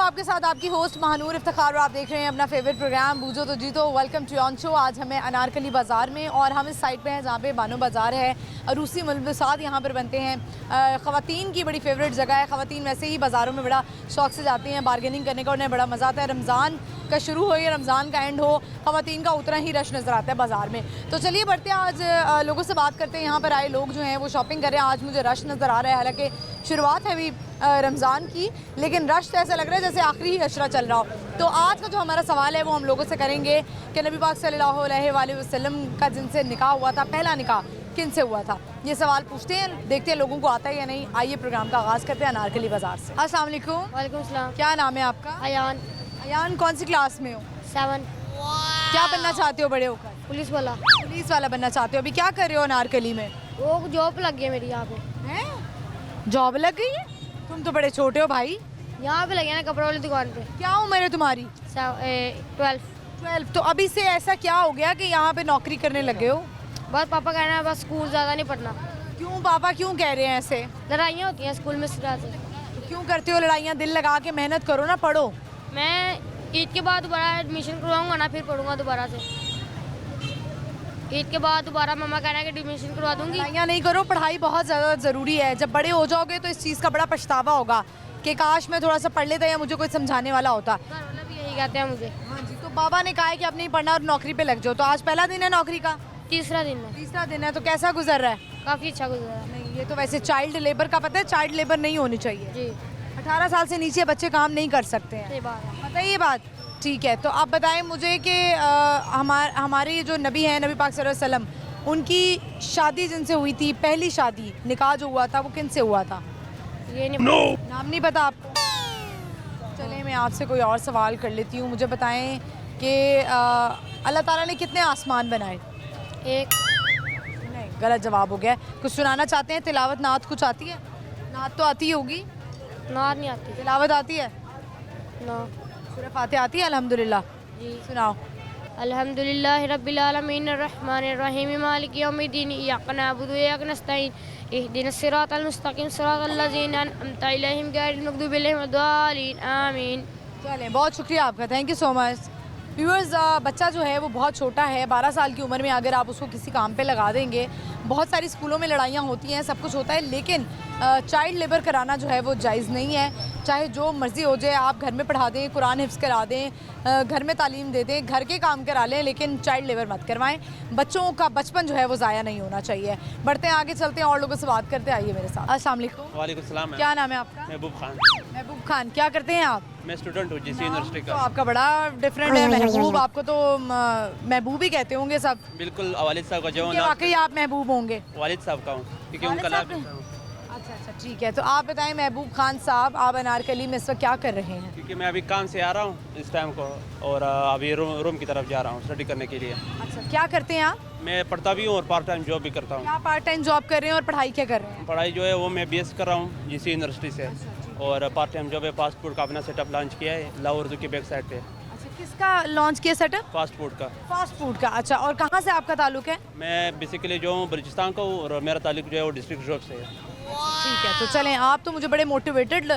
आपके साथ आपकी होस्ट महानूर इफ्तिखार और आप देख रहे हैं अपना फेवरेट प्रोग्राम बूझो तो जीतो। Welcome to on show. आज हमें अनारकली बाज़ार में और हम इस साइड पे हैं जहाँ पे बानो बाज़ार है। रूसी मलबूसात यहाँ पर बनते हैं। ख़वातीन की बड़ी फेवरेट जगह है। ख़वातीन वैसे ही बाज़ारों में बड़ा शौक से जाती हैं, बारगेनिंग करने का उन्हें बड़ा मज़ा आता है। रमज़ान का शुरू हो या रमज़ान का एंड हो, ख़वातीन का उतना ही रश नज़र आता है बाज़ार में। तो चलिए बढ़ते हैं, आज लोगों से बात करते हैं। यहाँ पर आए लोग जो हैं वो शॉपिंग कर रहे हैं। आज मुझे रश नज़र आ रहा है, हालांकि शुरुआत है अभी रमज़ान की, लेकिन रश तो ऐसा लग रहा है जैसे आखिरी ही अशरा चल रहा हो। तो आज का जो हमारा सवाल है वो हम लोगों से करेंगे कि नबी पाक सल्लल्लाहु अलैहि वसल्लम का जिनसे निकाह हुआ था, पहला निकाह किन से हुआ था, ये सवाल पूछते हैं, देखते हैं लोगों को आता है या नहीं। आइए प्रोग्राम का आगाज़ करते हैं अनारकली बाज़ार से। अस्सलाम वालेकुम। वालेकुम सलाम। क्या नाम है आपका? अयान। अयान, कौन सी क्लास में हो? 7। क्या बनना चाहते हो बड़े होकर? पुलिस वाला। पुलिस वाला बनना चाहते हो। अभी क्या कर रहे हो अनारकली में? वो जॉब लग गई है मेरी यहाँ पे। हैं? जॉब लग गई है? तुम तो बड़े छोटे हो भाई। यहाँ पे लगे ना कपड़े वाली दुकान पे। क्या उम्र है तुम्हारी? 12। तो अभी से ऐसा क्या हो गया कि यहाँ पे नौकरी करने लगे हो? बस पापा कह रहे हैं बस स्कूल ज़्यादा नहीं पढ़ना। क्यों पापा क्यों कह रहे हैं ऐसे? लड़ाइयाँ होती हैं स्कूल में सिरा से। क्यों करते हो लड़ाइयाँ? दिल लगा के मेहनत करो ना, पढ़ो। मैं ईद के बाद दोबारा एडमिशन करवाऊँगा ना, फिर पढ़ूँगा दोबारा से। ईद के बाद दोबारा मम्मा कह रहे हैं कि एडमिशन करवा दूँगी। लड़ाइयाँ नहीं करो, पढ़ाई बहुत ज़्यादा ज़रूरी है। जब बड़े हो जाओगे तो इस चीज़ का बड़ा पछतावा होगा कि काश मैं थोड़ा सा पढ़ लेता या मुझे कोई समझाने वाला होता। घर वाले भी यही कहते हैं मुझे। हाँ जी। तो बाबा ने कहा है कि अब नहीं पढ़ना और नौकरी पे लग जाओ। तो आज पहला दिन है नौकरी का? तीसरा दिन है। तीसरा दिन है। तो कैसा गुजर रहा है? काफ़ी अच्छा गुजरा। नहीं, ये तो वैसे चाइल्ड लेबर का पता है, चाइल्ड लेबर नहीं होनी चाहिए। जी 18 साल से नीचे बच्चे काम नहीं कर सकते हैं, सही बात है। पता है ये बात? ठीक है। तो आप बताएं मुझे कि हमारे जो नबी हैं, नबी पाक सल्लल्लाहु अलैहि वसल्लम, उनकी शादी जिनसे हुई थी, पहली शादी निकाह जो हुआ था वो किन से हुआ था? ये नहीं नाम नहीं पता आपको? चलें मैं आपसे कोई और सवाल कर लेती हूँ। मुझे बताएं कि अल्लाह ताला ने कितने आसमान बनाए? एक। नहीं, गलत जवाब हो गया। कुछ सुनाना चाहते हैं? तिलावत नात कुछ आती है? नात तो आती होगी, नार नहीं आती। तिलावत आती है? ना। सूरह फातिहा आती है? अल्हम्दुलिल्लाह जी सुनाओ। अल्हम्दुलिल्लाहि रब्बिल आलमीन अर्रहमानिर रहीम मालिकि यौमिद्दीन इय्याका नअबुदु व इय्याका नस्तईन इहदिनस सिरातल मुस्तकीम सिरातल लज़ीना अनअमता अलैहिम गैरिल मग़दूबि अलैहिम वद्दालिन आमीन। चलें, बहुत शुक्रिया आपका, thank you so much. Viewers, बच्चा जो है वो बहुत छोटा है, 12 साल की उम्र में अगर आप उसको किसी काम पे लगा देंगे, बहुत सारी स्कूलों में लड़ाइयाँ होती हैं, सब कुछ होता है, लेकिन चाइल्ड लेबर कराना जो है वो जायज़ नहीं है। चाहे जो मर्ज़ी हो जाए, आप घर में पढ़ा दें, कुरान हिफ्ज़ करा दें, घर में तालीम दे दें, घर के काम करा लें, लेकिन चाइल्ड लेबर मत करवाएं। बच्चों का बचपन जो है वो ज़ाया नहीं होना चाहिए। बढ़ते हैं आगे, चलते हैं और लोगों से बात करते हैं। आइए मेरे साथ। अस्सलाम वालेकुम। वालेकुम सलाम। क्या नाम है आपका? महबूब खान। महबूब खान, क्या करते हैं आप? मैं स्टूडेंट हूँ जीसी यूनिवर्सिटी तो का। आपका बड़ा डिफरेंट है। महबूब, आपको तो महबूब ही कहते होंगे सब। बिल्कुल वालिद साहब का जो कि वाकई आप महबूब होंगे। वालिद साहब का हूँ, क्योंकि वालिद उनका साहब नाम का? अच्छा अच्छा, ठीक है। तो आप बताएं महबूब खान साहब, आप अनारकली में इस वक्त क्या कर रहे हैं? क्योंकि मैं अभी काम से आ रहा हूँ इस टाइम को, और अभी रूम की तरफ जा रहा हूँ स्टडी करने के लिए। अच्छा, क्या करते हैं आप? मैं पढ़ता भी हूँ और पार्ट टाइम जॉब भी करता हूँ। क्या पार्ट टाइम जॉब कर रहे हैं और पढ़ाई क्या कर रहे हैं? पढ़ाई जो है वो मैं बीएस कर रहा हूँ जीसी यूनिवर्सिटी से, और पार्ट टाइम जॉब है फास्ट फूड का अपना सेटअप लॉन्च किया है लाहौर की बैक साइड पे। अच्छा, किसका लॉन्च किया सेटअप? फास्ट फूड का। फास्ट फूड का। अच्छा, और कहाँ से आपका ताल्लुक है? मैं बेसिकली जो हूँ बलूचिस्तान का हूँ, और मेरा ताल्लुक जो है वो डिस्ट्रिक्ट जॉब से है। ठीक है। तो चलें, आप तो मुझे बड़े मोटिवेटेड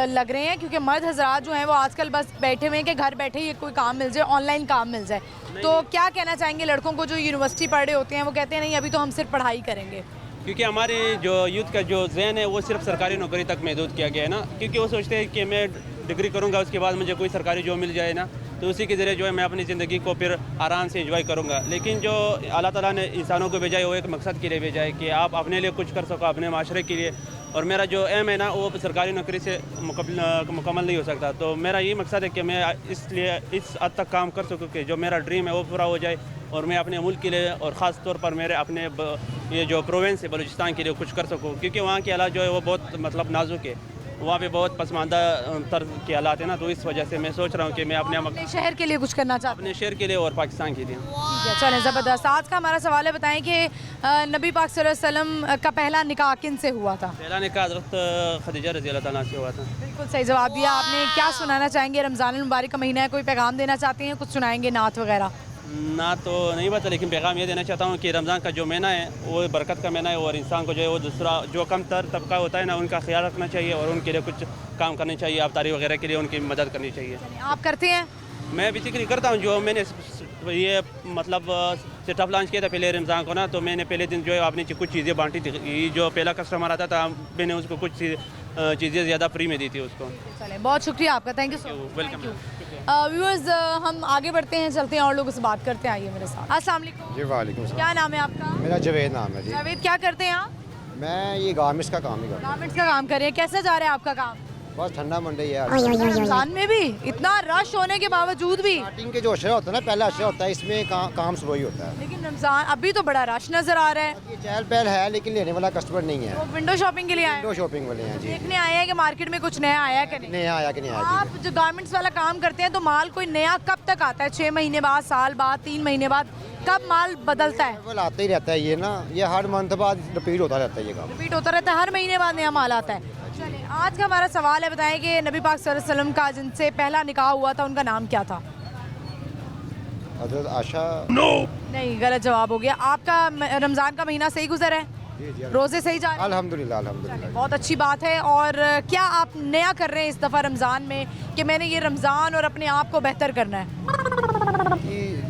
लग रहे हैं, क्योंकि मर्द हजरात जो हैं वो आजकल बस बैठे हुए हैं कि घर बैठे ही कोई काम मिल जाए, ऑनलाइन काम मिल जाए। तो क्या कहना चाहेंगे लड़कों को जो यूनिवर्सिटी पढ़ रहे होते हैं, वो कहते हैं नहीं अभी तो हम सिर्फ पढ़ाई करेंगे? क्योंकि हमारे जो यूथ का जो जहन है वो सिर्फ सरकारी नौकरी तक महदूद किया गया है ना, क्योंकि वो सोचते हैं कि मैं डिग्री करूंगा उसके बाद मुझे कोई सरकारी जॉब मिल जाए ना, तो उसी के ज़रिए जो है मैं अपनी ज़िंदगी को फिर आराम से एंजॉय करूंगा। लेकिन जो अल्लाह ताला ने इंसानों को भेजा है वो एक मकसद के लिए भेजा है कि आप अपने लिए कुछ कर सको, अपने माशरे के लिए। और मेरा जो एम है ना वो सरकारी नौकरी से मुकम्मल नहीं हो सकता। तो मेरा ये मकसद है कि मैं इसलिए इस हद तक काम कर सकूँ कि जो मेरा ड्रीम है वो पूरा हो जाए, और मैं अपने मुल्क के लिए और ख़ास तौर पर मेरे अपने ये जो प्रोविंस है बलूचिस्तान के लिए कुछ कर सकूँ, क्योंकि वहाँ के हालात जो है वो बहुत मतलब नाजुक है, वहाँ पे बहुत पसमानदा तर्ज के हालात है ना, तो इस वजह से मैं सोच रहा हूँ कि मैं अपने शहर के लिए कुछ करना चाहते हैं? अपने शहर के लिए और पाकिस्तान के लिए। ठीक है, चलें, ज़बरदस्त। आज का हमारा सवाल है, बताएं कि नबी पाक सल्लल्लाहु अलैहि वसल्लम का पहला निकाह किन से हुआ था? पहला निकाह हज़रत खदीजा रज़ी अल्लाह तआला से हुआ था। बिल्कुल सही जवाब दिया आपने। क्या सुनाना चाहेंगे? रमज़ान मुबारक का महीना है, कोई पैगाम देना चाहते हैं? कुछ सुनाएंगे, नात वगैरह? ना तो नहीं पता, लेकिन पैगाम ये देना चाहता हूँ कि रमज़ान का जो महीना है वो बरकत का महीना है, और इंसान को जो है वो दूसरा जो कम तर तबका होता है ना उनका ख्याल रखना चाहिए, और उनके लिए कुछ काम करने चाहिए, अफ्तारी वगैरह के लिए उनकी मदद करनी चाहिए। आप करते हैं? मैं बेसिकली करता हूँ, जो मैंने ये मतलब सेटअप लॉन्च किया था पहले रमज़ान को ना, तो मैंने पहले दिन जो है आपने कुछ चीज़ें बांटी थी। ये जो पहला कस्टमर आता था मैंने उसको कुछ चीज़ें ज़्यादा फ्री में दी थी उसको। चलें, बहुत शुक्रिया आपका, thank you so much. Welcome. Viewers, हम आगे बढ़ते हैं, चलते हैं और लोगों से बात करते हैं। आइए मेरे साथ। अस्सलाम वालेकुम। जी वालेकुम सलाम। क्या नाम है आपका? मेरा जवेद नाम है जी। जावेद, क्या करते हैं आप? मैं ये गारमेंट्स का काम ही करता गारमेंट्स का काम कर रहे हैं। कैसा जा रहा है आपका काम? हूँ। बस ठंडा मंडी है। रमजान में भी इतना रश होने के बावजूद भी, स्टार्टिंग के जो अशरा होता है ना, पहला अशरा होता है, इसमें काम स्लो ही होता है। लेकिन रमजान अभी तो बड़ा रश नजर आ रहा है। ये चहल पहल है लेकिन लेने वाला कस्टमर नहीं है। वो विंडो शॉपिंग के लिए आए विंडो शॉपिंग वाले हैं जी। देखने आए हैं कि मार्केट में कुछ नया आया है कि नहीं। नहीं आया कि नहीं आया जी। आप जो गारमेंट्स वाला काम करते हैं तो माल कोई नया कब तक आता है? 6 महीने बाद, साल बाद, 3 महीने बाद, कब माल बदलता है? वो आते ही रहता है ये ना, ये हर मंथ बाद रिपीट होता रहता है ये काम। रिपीट होता रहता है, हर महीने बाद नया माल आता है। चलिए, आज का हमारा सवाल है, बताएं कि नबी पाक सल्लल्लाहु अलैहि वसल्लम का जिनसे पहला निकाह हुआ था उनका नाम क्या था? हजरत आशा। नहीं, गलत जवाब हो गया आपका। रमज़ान का महीना सही गुजरा है? जी जी रोज़े सही जा रहे हैं? अल्हम्दुलिल्लाह अल्हम्दुलिल्लाह। बहुत अच्छी बात है। और क्या आप नया कर रहे हैं इस दफ़ा रमज़ान में कि मैंने ये रमज़ान और अपने आप को बेहतर करना है?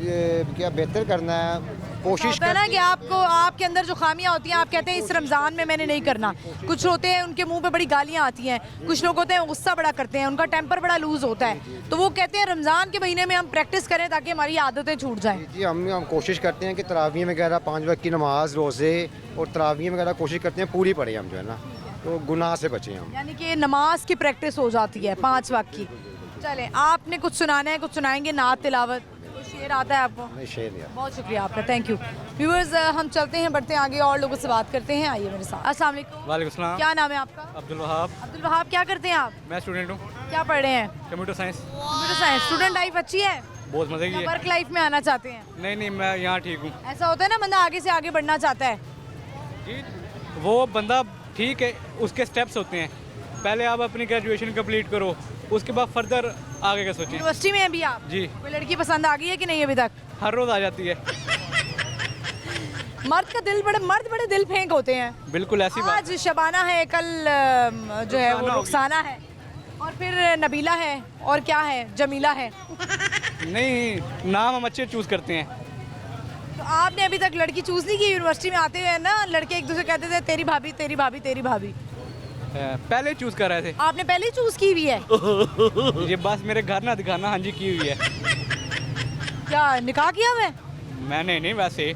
ये क्या बेहतर करना है, कोशिश होता है ना कि आपको, आपके अंदर जो खामियां होती हैं, आप कहते हैं इस रमज़ान में मैंने नहीं करना। कुछ होते हैं उनके मुंह पे बड़ी गालियां आती हैं, कुछ लोग होते हैं गुस्सा बड़ा करते हैं, उनका टेम्पर बड़ा लूज होता है, तो वो कहते हैं रमज़ान के महीने में हम प्रैक्टिस करें ताकि हमारी आदतें छूट जाएं। जी हम कोशिश करते हैं कि तरावीह वगैरह 5 वक्त की नमाज, रोज़े और तरावीह वगैरह कोशिश करते हैं पूरी पढ़ें हम, जो है ना, तो गुनाह से बचें हम। यानी कि नमाज की प्रैक्टिस हो जाती है 5 वक्त की। चलें, आपने कुछ सुनाना है, कुछ सुनाएंगे, नात तिलावत, कोई शेर आता है आपको? नहीं शेर नहीं। बहुत शुक्रिया आपका, थैंक यू। व्यूअर्स, हम चलते हैं, बढ़ते हैं आगे और लोगों से बात करते हैं। आइए मेरे साथ। अस्सलाम वालेकुम। वालेकुम सलाम। क्या नाम है आपका? अब्दुल वहाब। अब्दुल वहाब, क्या करते हैं आप? मैं स्टूडेंट हूँ, क्या पढ़ रहे हैं? Computer science. Computer science. Student life अच्छी है? बहुत मज़े की है। वर्क लाइफ में आना चाहते हैं? नहीं नहीं, मैं यहाँ ठीक हूँ ऐसा होता है ना, बंदा आगे से आगे बढ़ना चाहता है। जी। वो बंदा ठीक है, उसके स्टेप्स होते हैं। पहले आप अपनी ग्रेजुएशन कंप्लीट करो, उसके बाद फर्दर आगे का सोचें। यूनिवर्सिटी में अभी आप? जी। कोई लड़की पसंद आ गई है कि नहीं अभी तक? हर रोज़ आ जाती है। मर्द बड़े दिल फेंक होते हैं। बिल्कुल ऐसी बात। आज शबाना है, कल जो है वो रुखसाना है, और फिर नबीला है, और क्या है, जमीला है। नहीं, नाम हम अच्छे चूज़ करते हैं। तो आपने अभी तक लड़की चूज नहीं की? यूनिवर्सिटी में आते हुए ना लड़के एक दूसरे कहते थे तेरी भाभी तेरी भाभी तेरी भाभी, पहले चूज़ कर रहे थे। आपने पहले ही चूज की हुई है? ये बस मेरे घर ना दिखाना। हाँ जी, की हुई है। क्या निकाह किया हुआ है? मैंने नहीं, वैसे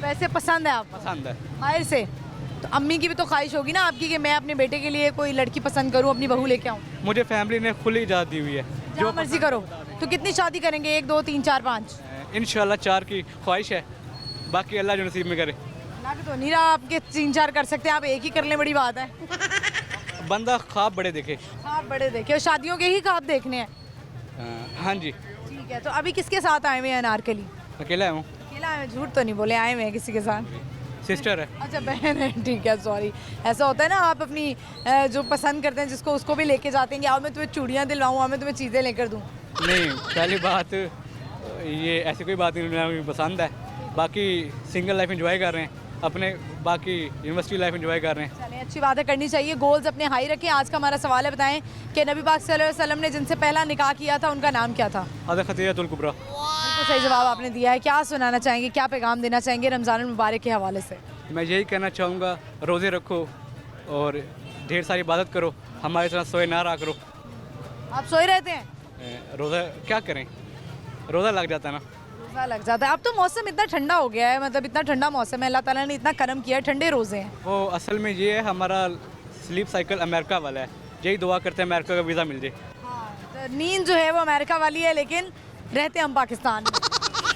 वैसे पसंद है आपको? पसंद है। बाहर से? तो अम्मी की भी तो ख्वाहिश होगी ना आपकी कि मैं अपने बेटे के लिए कोई लड़की पसंद करूं, अपनी बहू लेके आऊं। मुझे फैमिली ने खुली इजाज़त दी हुई है। जो मर्जी करो। तो कितनी शादी करेंगे? 1 2 3 4 5? इंशाल्लाह 4 की ख्वाहिश है, बाकी अल्लाह जो नसीब में करे। लग तो नहीं रहा आपके 3 4 कर सकते हैं, आप एक ही कर लें, बड़ी बात है। बंदा ख्वाब बड़े देखे। ख्वाब बड़े देखे, और शादियों के ही ख्वाब देखने हैं। हाँ जी। ठीक है, तो अभी किसके साथ आए हुए हैं अनारकली? अकेला हूँ। अकेला आए हैं? झूठ तो नहीं बोले, आए हुए हैं किसी के साथ? सिस्टर है। अच्छा, बहन है, ठीक है, सॉरी। ऐसा होता है ना, आप अपनी जो पसंद करते हैं जिसको, उसको भी लेके जाते हैं कि आओ मैं तुम्हें चूड़ियाँ दिलवाऊँ, आओ मैं तुम्हें चीज़ें लेकर दूँ। नहीं, पहली बात ये ऐसी कोई बात नहीं, मुझे पसंद है। बाकी सिंगल लाइफ एंजॉय कर रहे हैं अपने, बाकी यूनिवर्सिटी लाइफ एंजॉय कर रहे हैं। चलें, अच्छी बात है, करनी चाहिए, गोल्स अपने हाई रखें। आज का हमारा सवाल है, बताएं कि नबी पाक सल्लल्लाहु अलैहि वसल्लम ने जिनसे पहला निकाह किया था उनका नाम क्या था? हज़रत खदीजतुल कुबरा। बिल्कुल सही जवाब आपने दिया है। क्या सुनाना चाहेंगे, क्या पैगाम देना चाहेंगे रमज़ान मुबारक के हवाले से? मैं यही कहना चाहूँगा, रोज़े रखो और ढेर सारी इबादत करो, हमारी तरह सोए ना रहा करो। आप सोए रहते हैं? रोज़ा क्या करें, रोज़ा लग जाता है ना। रोज़ा लग जाता है। अब तो मौसम इतना ठंडा हो गया है, मतलब इतना ठंडा मौसम है, अल्लाह ताला ने इतना करम किया है, ठंडे रोज़े हैं। वो असल में ये है, हमारा स्लीप साइकिल अमेरिका वाला है। यही दुआ करते हैं अमेरिका का वीज़ा मिल जाए। तो नींद जो है वो अमेरिका वाली है, लेकिन रहते हम पाकिस्तान में।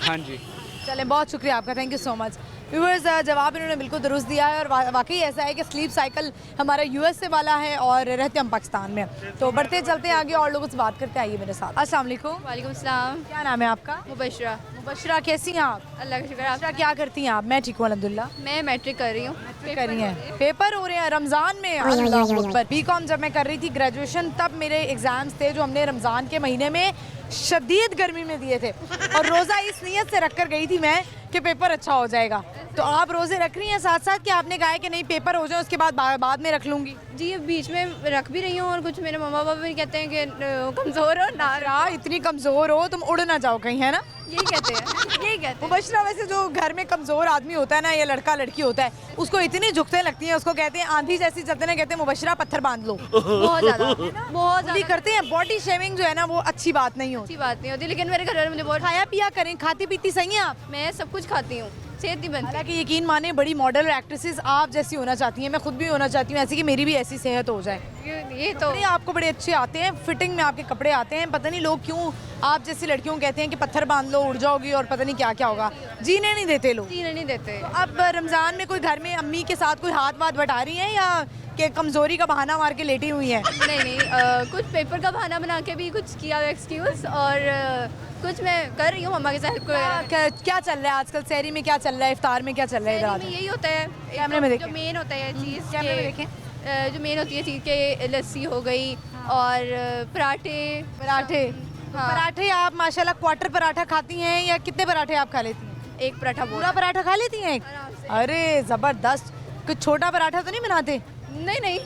हाँ जी। चलें, बहुत शुक्रिया आपका, thank you so much. Viewers, जवाब इन्होंने बिल्कुल दुरुस्त दिया है, और वाकई ऐसा है कि स्लीप साइकिल हमारा यूएस से वाला है और रहते हम पाकिस्तान में। तो बढ़ते चलते हैं आगे और लोगों से बात करते आइए मेरे साथ। अस्सलाम वालेकुम। वालेकुम सलाम। क्या नाम है आपका? मुबशरा। मुबशरा, कैसी हैं आप? अल्लाह का शुक्र। मुबशरा, क्या करती हैं आप? मैं ठीक हूँ अल्हम्दुलिल्लाह। मैं मैट्रिक कर रही हूँ। कर रही हैं? पेपर हो रहे हैं रमज़ान में? अल्लाह अकबर। बीकॉम जब मैं कर रही थी ग्रेजुएशन, तब मेरे एग्ज़ाम्स थे जो हमने रमज़ान के महीने में शदीद गर्मी में दिए थे और रोज़ा इस नीयत से रख कर गई थी मैं कि पेपर अच्छा हो जाएगा। तो आप रोज़े रख रही हैं साथ साथ कि आपने कहा है कि नहीं पेपर हो जाए उसके बाद में रख लूँगी? जी बीच में रख भी रही हूँ और कुछ मेरे मम्मा पापा भी कहते हैं कि कमज़ोर हो ना। यार इतनी कमज़ोर हो तुम उड़ ना जाओ कहीं, है ना? यही कहते हैं, यही कहते हैं। मुबशरा वैसे जो घर में कमज़ोर आदमी होता है ना, या लड़का लड़की होता है, उसको इतनी झुकते लगती हैं, उसको कहते हैं आंधी जैसी चलते ना, कहते हैं मुबशरा पत्थर बांध लो। बहुत ज़्यादा बहुत भी ज़्यादा करते हैं। बॉडी शेमिंग जो है ना वो अच्छी बात नहीं होती। अच्छी बात नहीं होती, लेकिन मेरे घर वाले मुझे बहुत खाया पिया करें, खाती पीती सही हैं आप? मैं सब कुछ खाती हूँ, सेहत नहीं बनती। हालांकि यकीन माने बड़ी मॉडल एक्ट्रेसेस आप जैसी होना चाहती हैं, मैं खुद भी होना चाहती हूँ ऐसी कि मेरी भी ऐसी सेहत हो जाए। ये तो कपड़े आपको बड़े अच्छे आते हैं, फिटिंग में आपके कपड़े आते हैं। पता नहीं लोग क्यों आप जैसी लड़कियों को कहते हैं कि पत्थर बांध लो उड़ जाओगी और पता नहीं क्या क्या होगा, जीने नहीं देते लोग। जीने नहीं देते। अब रमज़ान में कोई घर में अम्मी के साथ कोई हाथ वाथ बटा रही हैं या कि कमज़ोरी का बहाना मार के लेटी हुई हैं? नहीं कुछ पेपर का बहाना बना के भी कुछ किया एक्सक्यूज़, और कुछ मैं कर रही हूँ मम्मा के साथ। क्या चल रहा है आजकल सहरी में, क्या चल रहा है, इफ्तार में क्या चल रहा है? इधर यही होता है कैमरे में देखें। जो मेन होता है चीज़, कैमरे में देखें। जो मेन होती है चीज़ के लस्सी हो गई और पराठे। हाँ। पराठे आप माशाल्लाह क्वार्टर पराठा खाती हैं या कितने पराठे आप खा लेती हैं? एक पराठा पूरा पराठा खा लेती हैं? अरे ज़बरदस्त। कुछ छोटा पराठा तो नहीं बनाते? नहीं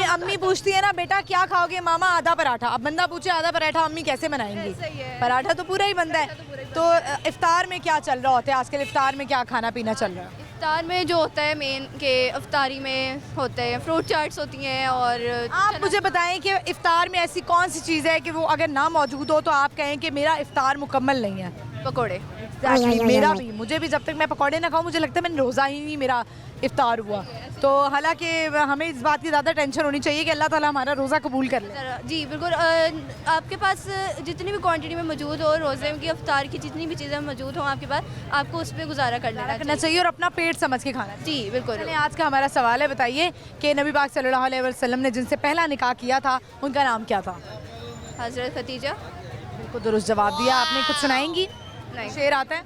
अम्मी पूछती है ना बेटा क्या खाओगे, मामा आधा पराठा। अब बंदा पूछे आधा पराठा अम्मी कैसे बनाएंगी? पराठा तो पूरा ही बनता है। तो इफ्तार में क्या चल रहा होता है आजकल? इफ्तार में क्या खाना पीना चल रहा है? इफ्तार में जो होता है मेन के इफ्तारी में होते हैं फ्रूट चाट्स होती हैं। और आप मुझे बताएं कि इफ्तार में ऐसी कौन सी चीज़ है कि वो अगर ना मौजूद हो तो आप कहें कि मेरा इफ्तार मुकम्मल नहीं है? पकोड़े। मेरा भी, मुझे भी जब तक मैं पकौड़े ना खाऊं मुझे लगता है मैंने रोज़ा ही नहीं मेरा इफ्तार हुआ। तो हालांकि हमें इस बात की ज़्यादा टेंशन होनी चाहिए कि अल्लाह ताला हमारा रोज़ा कबूल कर ले। जी बिल्कुल। आपके पास जितनी भी क्वांटिटी में मौजूद हो रोज़े की इफ्तार की जितनी भी चीज़ें मौजूद हो आपके पास, आपको उस पर गुजारा कर लेना चाहिए और अपना पेट समझ के खाना। जी बिल्कुल। चलिए आज का हमारा सवाल है, बताइए कि नबी पाक सल्लल्लाहु अलैहि वसल्लम ने जिनसे पहला निकाह किया था उनका नाम क्या था? हज़रत खदीजा। बिल्कुल दुरुस्त जवाब दिया आपने। कुछ सुनाएंगी? नहीं। शेर आता है?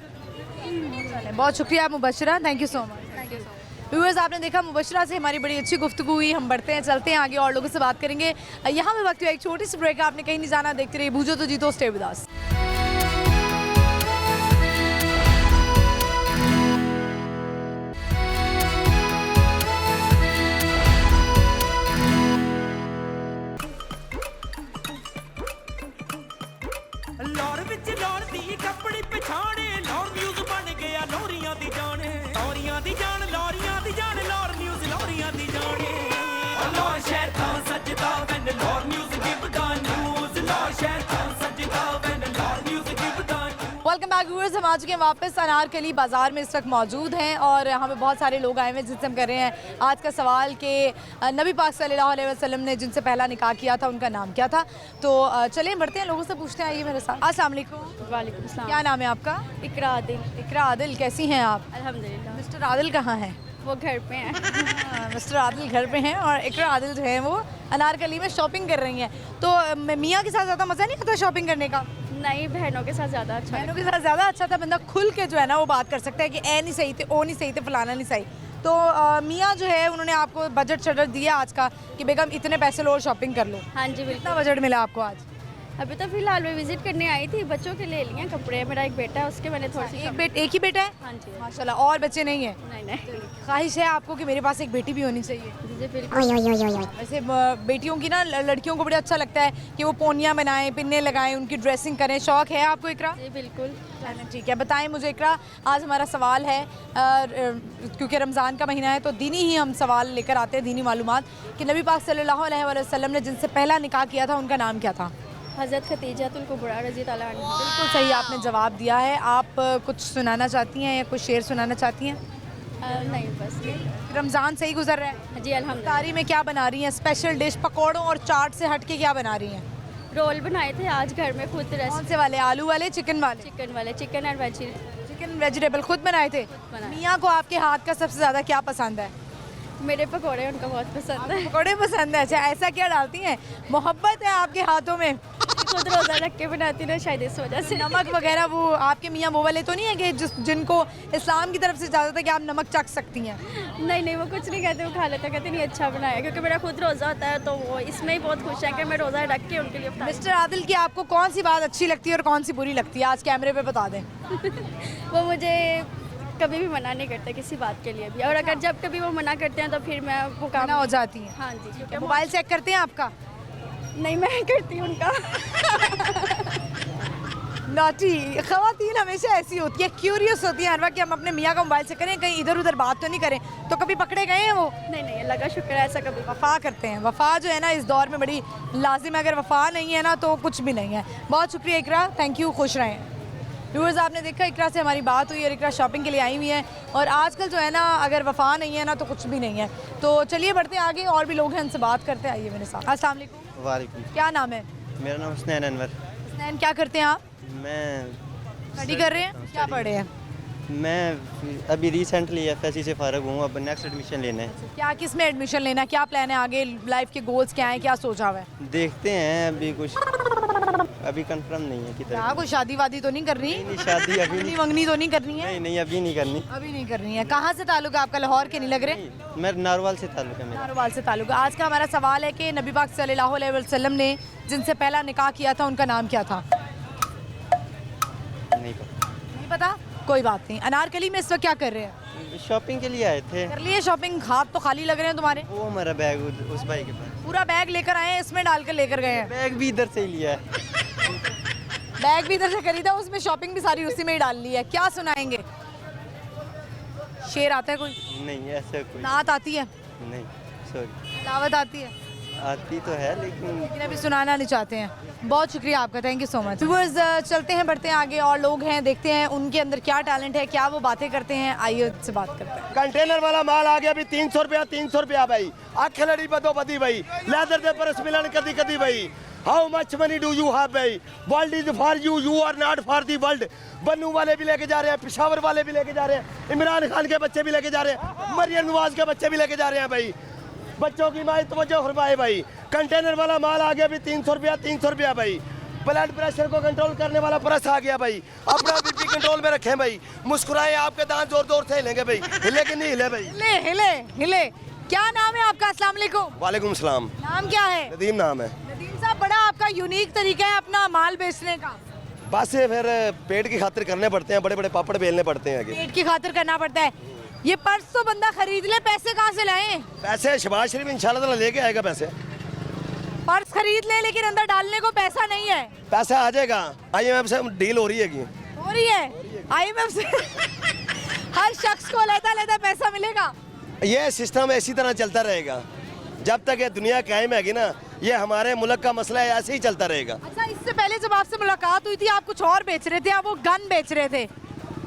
चलें, बहुत शुक्रिया Mubashra, thank you so much. Viewers आपने देखा मुबशरा से हमारी बड़ी अच्छी गुफ्तगू हुई। हम बढ़ते हैं, चलते हैं आगे और लोगों से बात करेंगे। यहाँ पे वक्त हुआ एक छोटी सी ब्रेक है, आपने कहीं नहीं जाना, देखते रहिए बूझो तो जीतो, स्टे विद अस। लौर विच लौर दी कपड़ी पछाणे लौर न्यूज़ बन गया लौरियां दी जाने लौरियां दी जान लौरियां दी जान लौर न्यूज़ लौरियां दी जाने लौर शहर था सजदा van Lahore news give the news Lahore शहर था सजदा van Lahore news give the. Welcome back viewers, हम आ चुके हैं वापस अनारकली बाज़ार में इस वक्त मौजूद हैं और यहाँ पे बहुत सारे लोग आए हुए हैं जिनसे हम कर रहे हैं आज का सवाल कि नबी पाक सल्लल्लाहु अलैहि वसल्लम ने जिनसे पहला निकाह किया था उनका नाम क्या था। तो चलिए बढ़ते हैं, लोगों से पूछते हैं। आइए मेरे साथ। अस्सलाम वालेकुम। वालेकुम सलाम। क्या नाम है आपका? इकरा आदिल। इकरा आदिल, कैसी हैं आप? अल्हम्दुलिल्लाह। मिस्टर आदिल कहाँ हैं? वो घर पे हैं। मिस्टर आदिल घर पे हैं और इकरा आदिल जो है वो अनारकली में शॉपिंग कर रही हैं। तो मियाँ के साथ ज़्यादा मज़ा नहीं आता शॉपिंग करने का? नहीं, बहनों के साथ ज़्यादा अच्छा। बहनों के साथ ज़्यादा अच्छा था, बंदा खुल के जो है ना वो बात कर सकता है कि ए नहीं सही थे, ओ नहीं सही थे, फलाना नहीं सही। तो मियाँ जो है उन्होंने आपको बजट शजट दिया आज का कि बेगम इतने पैसे लो और शॉपिंग कर लो। हाँ जी बिल्कुल। कितना बजट मिला आपको आज? अभी तो फिलहाल मैं विजिट करने आई थी, बच्चों के ले लिए कपड़े। मेरा एक बेटा है, उसके मैंने थोड़ी सी एक ही बेटा है? हाँ जी। माशाल्लाह। और बच्चे नहीं है? नहीं। ख्वाहिश है आपको कि मेरे पास एक बेटी भी होनी चाहिए? जी बिल्कुल। वैसे बेटियों की ना लड़कियों को बड़ा अच्छा लगता है कि वो पोनियाँ बनाएं, पिन्ने लगाएं, उनकी ड्रेसिंग करें। शौक है आपको इकरा? जी बिल्कुल। ठीक है, बताएं मुझे इकरा, आज हमारा सवाल है क्योंकि रमज़ान का महीना है तो दीनी ही हम सवाल लेकर आते हैं, दीनी मालूमात, कि नबी पाक सल्लल्लाहु अलैहि वसल्लम ने जिनसे पहला निकाह किया था उनका नाम क्या था? हज़रत खदीजतुल कुबरा रज़ी ताला अन्हा। बिल्कुल सही आपने जवाब दिया है। आप कुछ सुनाना चाहती हैं या कुछ शेर सुनाना चाहती हैं? नहीं बस। रमज़ान सही गुजर रहा है? जी अल्हम्दुलिल्लाह। इफ्तारी में क्या बना रही हैं? स्पेशल डिश पकौड़ों और चाट से हट के क्या बना रही हैं? रोल बनाए थे आज घर में खुद। कौन से वाले? आलू वाले, चिकन वाले? चिकन वाले, चिकन और वेज। चिकन वेजिटेबल खुद बनाए थे। बनाए। मियाँ को आपके हाथ का सबसे ज़्यादा क्या पसंद है? मेरे पकौड़े उनको बहुत पसंद है। पकौड़े पसंद है? अच्छा, ऐसा क्या डालती हैं? मोहब्बत है आपके हाथों में? खुद रोज़ा रख के बनाती ना, शायद इस वजह से। नमक वगैरह वो आपके मियाँ वो वाले तो नहीं है कि जिनको इस्लाम की तरफ से इजाज़त है कि आप नमक चख सकती हैं? नहीं नहीं, वो कुछ नहीं कहते, वो खा लेते, कहते नहीं अच्छा बनाया, क्योंकि मेरा खुद रोज़ा होता है, तो वो इसमें ही बहुत खुश है कि मैं रोज़ा रख के उनके लिए इफ्तार। मिस्टर आदिल की आपको कौन सी बात अच्छी लगती है और कौन सी बुरी लगती है? आज कैमरे पे बता दें। वो मुझे कभी भी मना नहीं करते किसी बात के लिए भी, और अगर जब कभी वो मना करते हैं तो फिर मैं वो काम मना हो जाती हैं? हाँ जी, क्योंकि मोबाइल चेक करते हैं आपका? नहीं, मैं करती हूँ उनका। नॉटी ख़वातीन हमेशा ऐसी होती है, क्यूरियस होती है हर वक्त कि हम अपने मियाँ का मोबाइल से करें, कहीं इधर उधर बात तो नहीं करें। तो कभी पकड़े गए हैं वो? नहीं नहीं, अल्लाह का शुक्र है, ऐसा कभी। वफ़ा करते हैं। वफ़ा जो है ना इस दौर में बड़ी लाजिम है, अगर वफ़ा नहीं है ना तो कुछ भी नहीं है। बहुत शुक्रिया इकरा, थैंक यू, खुश रहें। व्यूअर्स, आपने देखा इकरा से हमारी बात हुई और इकरा शॉपिंग के लिए आई हुई है, और आजकल जो है ना अगर वफ़ा नहीं है ना तो कुछ भी नहीं है। तो चलिए बढ़ते आगे, और भी लोग हैं, उनसे बात करते हैं। आइए मेरे साथ। अस्सलाम वालेकुम। वालेकुम। क्या नाम है? मेरा नाम हुसनैन अनवर। हुसनैन, क्या करते हैं आप? मैं स्टडी कर रहे हैं? क्या पढ़ रहे हैं? मैं अभी रिसेंटली एफएससी से फारग हूँ, अब नेक्स्ट एडमिशन लेना है। क्या किस में एडमिशन लेना है? क्या प्लान है आगे? लाइफ के गोल्स क्या हैं? क्या सोचा हुआ है? देखते हैं, अभी कुछ अभी कंफर्म नहीं है किधर। क्या कोई शादी वादी तो नहीं करनी? नहीं, शादी अभी मंगनी वंगनी तो नहीं करनी है? नहीं नहीं, अभी नहीं करनी। अभी नहीं करनी है। कहाँ से ताल्लुक है आपका? लाहौर के नहीं लग रहे? मैं नारवाल से ताल्लुक है मेरा। नारोवाल से ताल्लुक है। आज का हमारा सवाल है कि नबी पाक सल्लल्लाहु अलैहि वसल्लम ने जिनसे पहला निकाह किया था उनका नाम क्या था? नहीं पता। नहीं पता? कोई बात नहीं। अनारकली में इस वक्त क्या कर रहे हैं? शॉपिंग के लिए आए थे। कर लिए शॉपिंग? हाथ तो खाली लग रहे हैं तुम्हारे। वो हमारा बैग उस भाई के पास। पूरा बैग लेकर आए हैं, इसमें डाल कर लेकर गए हैं? बैग भी इधर से ही लिया है। बैग भी इधर से खरीदा, उसमें शॉपिंग भी सारी उसी में ही डाल ली है। क्या सुनाएंगे? शेर आता है कोई? नहीं, ऐसा कोई नात आती है? नहीं, सॉरी। तिलावत आती है? आती तो है लेकिन लेकिन अभी सुनाना नहीं चाहते हैं। बहुत शुक्रिया आपका, thank you so much. Viewers, चलते हैं बढ़ते हैं आगे, और लोग हैं, देखते हैं उनके अंदर क्या टैलेंट है, क्या वो बातें करते हैं। आइए उनसे बात करते हैं। कंटेनर वाला माल आ गया अभी 300 रुपया, 300 रुपया भाई। आँख लड़ी बदो बदी भाई, लेदर दे परस मिलन कदी कदी भाई। How much money do you have भाई? World is for you, you are not for the world. Bannu वाले भी लेके जा रहे हैं, पेशावर वाले भी लेके जा रहे हैं, इमरान खान के बच्चे भी लेके जा रहे हैं, मरियम नवाज के बच्चे भी लेके जा रहे हैं भाई। बच्चों की माई तवज्जो फरमाए भाई। कंटेनर वाला माल आ गया अभी 300 रुपया, 300 रुपया भाई। ब्लड प्रेशर को कंट्रोल करने वाला प्रेस आ गया भाई। अपना बीपी कंट्रोल में रखें भाई। मुस्कुराएं, आपके दांत जोर जोर से हिलेंगे भाई। हिले कि नहीं हिले भाई? हिले हिले हिले। क्या नाम है आपका? अस्सलाम वालेकुम। वालेकुम सलाम। नाम क्या है? नदीम नाम है। नदीम साहब, बड़ा आपका यूनिक तरीका है अपना माल बेचने का। बस ये फिर पेट की खातिर करने पड़ते हैं, बड़े बड़े पापड़ बेलने पड़ते हैं आगे। पेट की खातिर करना पड़ता है। ये पर्स तो बंदा खरीद ले, पैसे कहाँ से लाएं? पैसे शहबाज शरीफ इंशाल्लाह ताला लेके आएगा पैसे। पर्स खरीद ले लेकिन अंदर डालने को पैसा नहीं है। पैसा आ जाएगा, IMF से डील हो रही है। हो रही है IMF से? हर शख्स को अलग-अलग पैसा मिलेगा। ये सिस्टम इसी तरह चलता रहेगा जब तक ये दुनिया कायम हैगी ना। ये हमारे मुल्क का मसला है, ऐसे ही चलता रहेगा। अच्छा, इससे पहले जब आपसे मुलाकात हुई थी आप कुछ और बेच रहे थे, आप वो गन बेच रहे थे,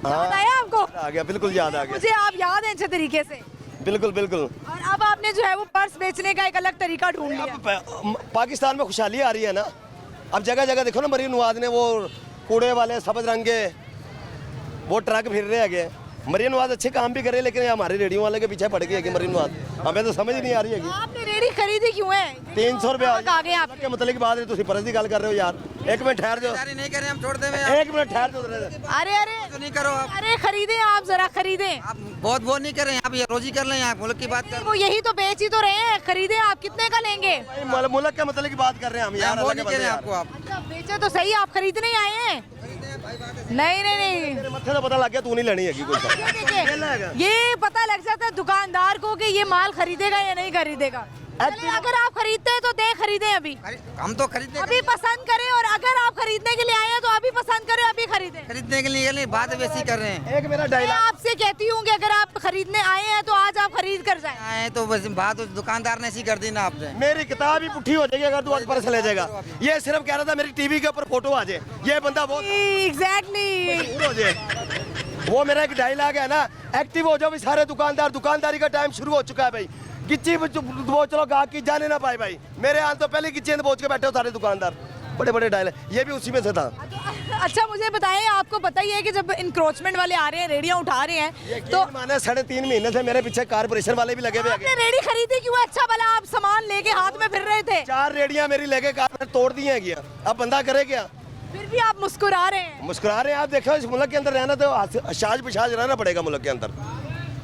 याद आया आपको? आ गया, बिल्कुल याद आ गया। मुझे आप याद हैं अच्छे तरीके से। बिल्कुल बिल्कुल। और अब आपने जो है वो पर्स बेचने का एक अलग तरीका ढूंढ लिया। अब पाकिस्तान में खुशहाली आ रही है ना। अब जगह जगह देखो ना, मरीम नवाज ने वो कूड़े वाले सब्ज रंग के वो ट्रक फिर रहे है। मरीम नवाज अच्छे काम भी करे, लेकिन हमारे रेडियो वाले के पीछे पड़ गई है कि मरीम नवाज, हमें तो समझ ही नहीं आ रही है। आपने रेडी खरीदी क्यों है? 300 रुपया आ गए आपके। के मतलब की बात है, तुम परस की गल कर रहे हो यार। एक मिनट ठहर जाओ। नहीं करें हम, छोड़ दे। एक मिनट ठहर जाओ। अरे अरे तो नहीं करो आप। अरे खरीदे आप, जरा खरीदे। आप बहुत वो नहीं करें, आप ये रोजी कर लें, आप मुल्क की बात कर। वो यही तो बेच ही तो रहे हैं। खरीदे आप, कितने का लेंगे? मुल्क के मतलब की बात कर रहे हैं हम यार। वो नहीं करें आपको आप। अच्छा, बेचे तो सही, आप खरीदने ही आए हैं। नहीं नहीं नहीं, तेरे मत्थे तो पता लग गया तू नहीं लेनी है ये पता लग जाता है दुकानदार को कि ये माल खरीदेगा या नहीं खरीदेगा। चलिए, अगर आप खरीदते हैं तो दे खरीदें अभी। हम तो खरीदने अभी पसंद करें, और अगर आप खरीदने के लिए आए हैं तो अभी पसंद करें, अभी खरीदें। खरीदने के लिए बात वैसी कर रहे हैं। एक मेरा मैं डायलॉग आपसे कहती हूँ कि अगर आप खरीदने आए हैं तो आज आप खरीद कर जाएं। आए तो बस बात उस दुकानदार ने ऐसी कर दी ना आपने। मेरी किताब ही पुट्ठी हो जाएगी अगर तू आज परस ले जाएगा। ये सिर्फ कह रहा था मेरी टीवी के ऊपर फोटो आ जाए। ये बंदा बहुत एग्जैक्टली हो जाए। वो मेरा एक डायलॉग है ना, एक्टिव हो जाओ भी सारे दुकानदार। दुकानदारी का टाइम शुरू हो चुका है भाई। गिच्ची वो चलो गाहक की जाने ना पाए भाई। मेरे यहाँ तो पहले गिच्ची दबोच के बैठे हो सारे दुकानदार। बड़े बड़े डायलॉग, ये भी उसी में से था। अच्छा मुझे बताएं, आपको पता ही है कि जब इंक्रोचमेंट वाले आ रहे हैं, रेडियां उठा रहे हैं, तो माने 3.5 महीने से मेरे पीछे कारपोरेशन वाले भी लगे हुए आपने रेडी खरीदी क्यों? अच्छा भला आप सामान लेके हाथ में फिर रहे थे, 4 रेडियां मेरी लेके कार तोड़ दी हैं क्या, अब बंदा करे क्या? फिर भी आप मुस्कुरा रहे हैं। मुस्कुरा रहे हैं। आप देखो इस मुल्क के अंदर रहना तो हशाज पिशाज रहना पड़ेगा मुल्क के अंदर।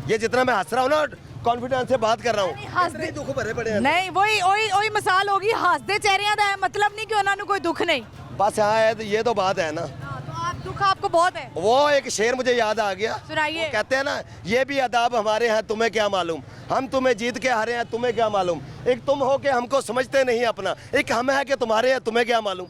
ये जितना मैं हंस रहा हूँ ना, कॉन्फिडेंस से बात कर रहा हूँ, इतने दुख भरे पड़े हैं। नहीं वही मिसाल होगी, हंसदे चेहरे दा मतलब नहीं कि उन्होंने कोई दुख नहीं। बस हाँ है, तो ये तो बात है ना। तो आप दुख आपको बहुत है। वो एक शेर मुझे याद आ गया, सुनाइए। कहते हैं ना, ये भी अदाब हमारे हैं तुम्हें क्या मालूम, हम तुम्हें जीत के हारे हैं तुम्हें क्या मालूम, एक तुम हो के हमको समझते नहीं अपना, एक हम है कि तुम्हारे हैं तुम्हें क्या मालूम।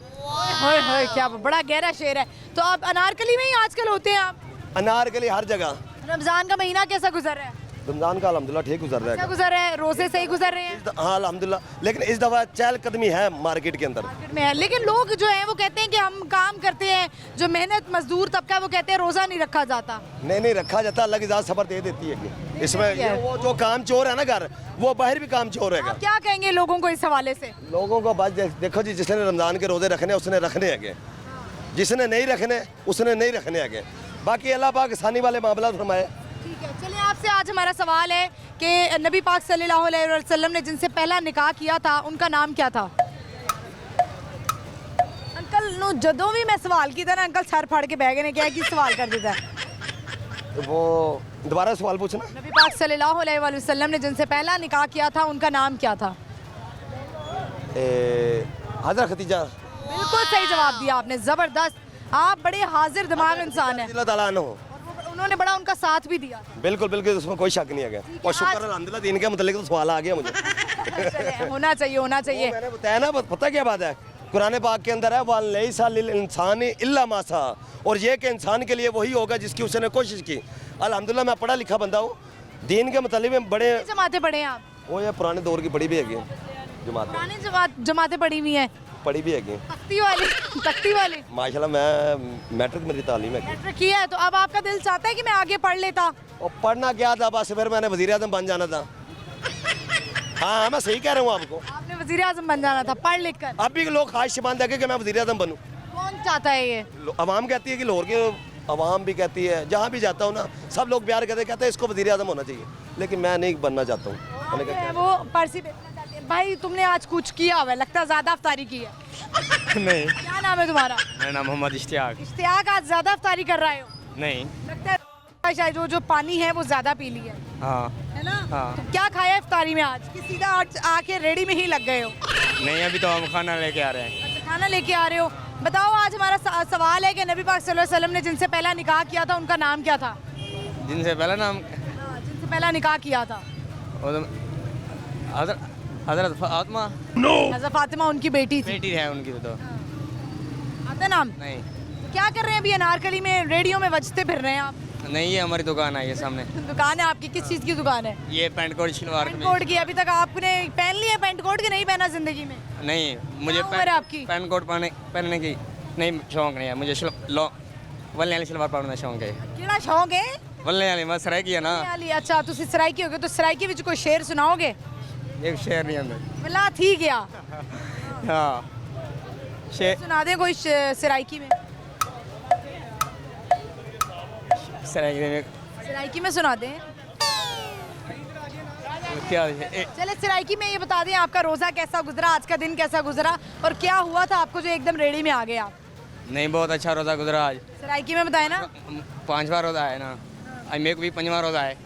हाय हाय क्या बड़ा गहरा शेर है। तो आप अनारकली में ही आजकल होते हैं आप? अनारकली हर जगह। रमजान का महीना कैसा गुजर रहा है? रमजान का अल्हम्दुलिल्लाह ठीक गुजर रहा क्या है। गुजर रहा है? रोजे सही गुजर रहे हैं? हाँ अल्हम्दुलिल्लाह, लेकिन इस दफा चहलकदमी है मार्केट के अंदर। मार्केट में है, लेकिन लोग जो हैं वो कहते हैं कि हम काम करते हैं, जो मेहनत मजदूर तबका वो कहते हैं रोजा नहीं रखा जाता। नहीं रखा जाता, अल्लाह की ज़ात सबर दे देती है इसमें। ये वो जो काम चोर है ना घर, वो बाहर भी काम चोर है। आप क्या कहेंगे लोगों को इस हवाले से? लोगों को बस देखो जी, जिसने रमजान के रोजे रखने उसने रखने आगे, जिसने नहीं रखने उसने नहीं रखने आगे। बाकी अल्लाह पाक आसानी वाले मामला फरमाए। ठीक है, चलिए आपसे आज हमारा सवाल है कि नबी पाक सल्लल्लाहु अलैहि वसल्लम ने जिनसे पहला निकाह किया था उनका नाम क्या था? अंकल नो जदों भी मैं सवाल किया ना अंकल सर फाड़ के बह गए ने क्या कि सवाल कर देता है। वो दोबारा सवाल पूछना। नबी पाक सल्लल्लाहु अलैहि वसल्लम ने जिनसे पहला निकाह किया था उनका नाम क्या था? हज़रत खदीजा। बिल्कुल सही जवाब दिया आपने, जबरदस्त। आप बड़े हाजिर दिमाग इंसान हैं। अल्लाह ताला अन्हु। उन्होंने बड़ा उनका साथ भी दिया। बिल्कुल बिल्कुल, उसमें कोई शक नहीं है। और शुक्र अल्हम्दुलिल्लाह, दीन के मुतालिक तो सवाल आ गया मुझे। चलिए, होना चाहिए। मैंने बताया ना, पता क्या बात है, कुरान पाक के अंदर है वलैसा लिल इंसानी इल्ला मा सा, और ये कि इंसान के लिए वही होगा जिसकी उसने कोशिश की। अल्हम्दुलिल्लाह मैं पढ़ा लिखा बंदा हूँ, दीन के मुतालिक में बड़े जमातें पढ़े हैं आप? वो ये पुराने दौर की पढ़ी भी है जमात, पुरानी जमातें पढ़ी हुई हैं, पढ़ी भी है तख्ती वाली। माशाल्लाह मैं मैट्रिक मेरी तालीम है। मैट्रिक किया है, तो अब आपका दिल चाहता है कि मैं आगे पढ़ लेता? और पढ़ना क्या था, बस फिर मैंने वज़ीर आज़म बन जाना था। हाँ मैं सही कह रहा हूँ आपको, आपने वज़ीर आज़म बन जाना था पढ़ लिख कर। अब भी लोग ख्वाहिश बांध है कि मैं वज़ीर आज़म बनूँ। कौन चाहता है ये? अवाम कहती है कि लाहौर के अवाम भी कहती है, जहाँ भी जाता हूँ ना सब लोग प्यार कहते हैं इसको वज़ीर आज़म होना चाहिए, लेकिन मैं नहीं बनना चाहता हूँ। मैंने कहा वो पर्ची बेचना चाहते हैं। भाई तुमने आज कुछ किया हुआ है, लगता है ज़्यादा अफ्तारी की है। नहीं, क्या नाम है तुम्हारा? मेरा नाम मोहम्मद इश्तियाक। इश्तियाक, आज ज़्यादा अफ्तारी कर रहे हो? नहीं। लगता है शायद जो पानी है वो ज़्यादा पी ली है, हाँ है ना? हाँ। तो क्या खाया इफ्तारी में आज कि सीधा आके रेडी में ही लग गए हो? नहीं, अभी तो हम खाना लेके आ रहे हैं। अच्छा, खाना लेके आ रहे हो। बताओ आज हमारा सवाल है कि नबी पाक सल्लल्लाहु अलैहि वसल्लम ने जिनसे पहला निकाह किया था उनका नाम क्या था? जिनसे पहला नाम, जिनसे पहला निकाह किया था? हज़रत फातिमा। हज़रत फातिमा उनकी बेटी थी। बेटी है उनकी तो। आता नाम? नहीं। क्या कर रहे हैं अभी अनारकली में, रेडियो में बजते फिर रहे हैं आप? नहीं, ये हमारी दुकान है, ये सामने दुकान है आपकी? किस चीज़ की दुकान है? ये pant coat salwar pant coat की। अभी तक आपने पहन लिया पेंट कोट की नहीं पहना जिंदगी में? नहीं, मुझे क्या उम्र है आपकी? पेंट कोट पहनने की नहीं शौक नहीं है मुझे। वल्ले वाली शलवार पाने का शौक है। केड़ा शौक है? वल्ले वाली मैं सराय की है ना। अच्छा तुसी सराइकी हो गए, तो सराइकी विच कोई शेर सुनाओगे? एक शेर नहीं अंदर। भला ठीक गया। हाँ, शेर सुना दे कोई सराइकी में। सराइकी में सुना दें। क्या चले सराइकी में ये बता दें आपका रोज़ा कैसा गुजरा, आज का दिन कैसा गुजरा, और क्या हुआ था आपको जो एकदम रेडी में आ गए आप? नहीं, बहुत अच्छा रोज़ा गुजरा आज। सराइकी में बताए ना, 5वां रोज़ा है ना, आज मेरे को भी 5वां रोज़ा है।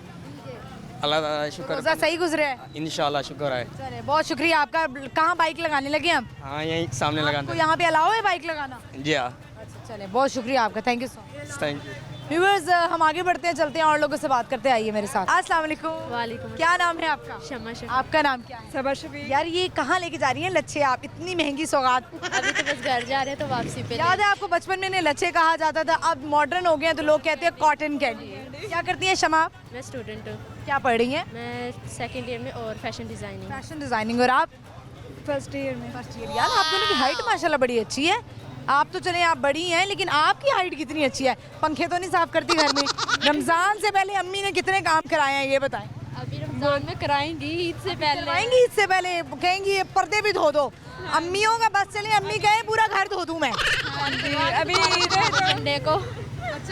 अल्लाह ताला शुक्र, रोज़ा सही गुजरे है इंशाल्लाह शुक्र है। चले बहुत शुक्रिया आपका। कहाँ बाइक लगाने लगे हम? हाँ, यहीं सामने लगाते तो यहाँ पे अलाउ है बाइक लगाना? जी हाँ। अच्छा चले बहुत शुक्रिया आपका, thank you so much. Thank you. Viewers हम आगे बढ़ते हैं, चलते हैं और लोगों से बात करते हैं। आइए मेरे साथ। अस्सलाम वालेकुम। वालेकुम। क्या नाम है आपका? शमा। आपका नाम क्या है? सबर शफी। यार ये कहाँ लेके जा रही हैं लच्छे आप, इतनी महंगी सौगात? अभी तो बस घर जा रहे हैं तो वापसी पे। याद है आपको बचपन में इन्हें लच्छे कहा जाता था, अब मॉडर्न हो गए हैं तो लोग कहते हैं कॉटन कैंडी। क्या करती हैं शमा? मैं स्टूडेंट हूँ। क्या पढ़ रही हैं? मैं 2nd ईयर में और फैशन डिज़ाइनिंग। Fashion designing. और आप? 1st ईयर में। First year. यार आप दोनों की हाइट माशाल्लाह बड़ी अच्छी है। आप तो चले आप बड़ी हैं, लेकिन आपकी हाइट कितनी अच्छी है। पंखे तो नहीं साफ करती घर में? रमज़ान से पहले अम्मी ने कितने काम कराए हैं ये बताएं। अभी रमजान में कराएंगी ईद से पहले। आएंगी इससे पहले कहेंगी ये पर्दे भी धो दो। अम्मियों का बस चले, अम्मी कहे पूरा घर धो दूं मैं। अभी ईद है तो संडे को।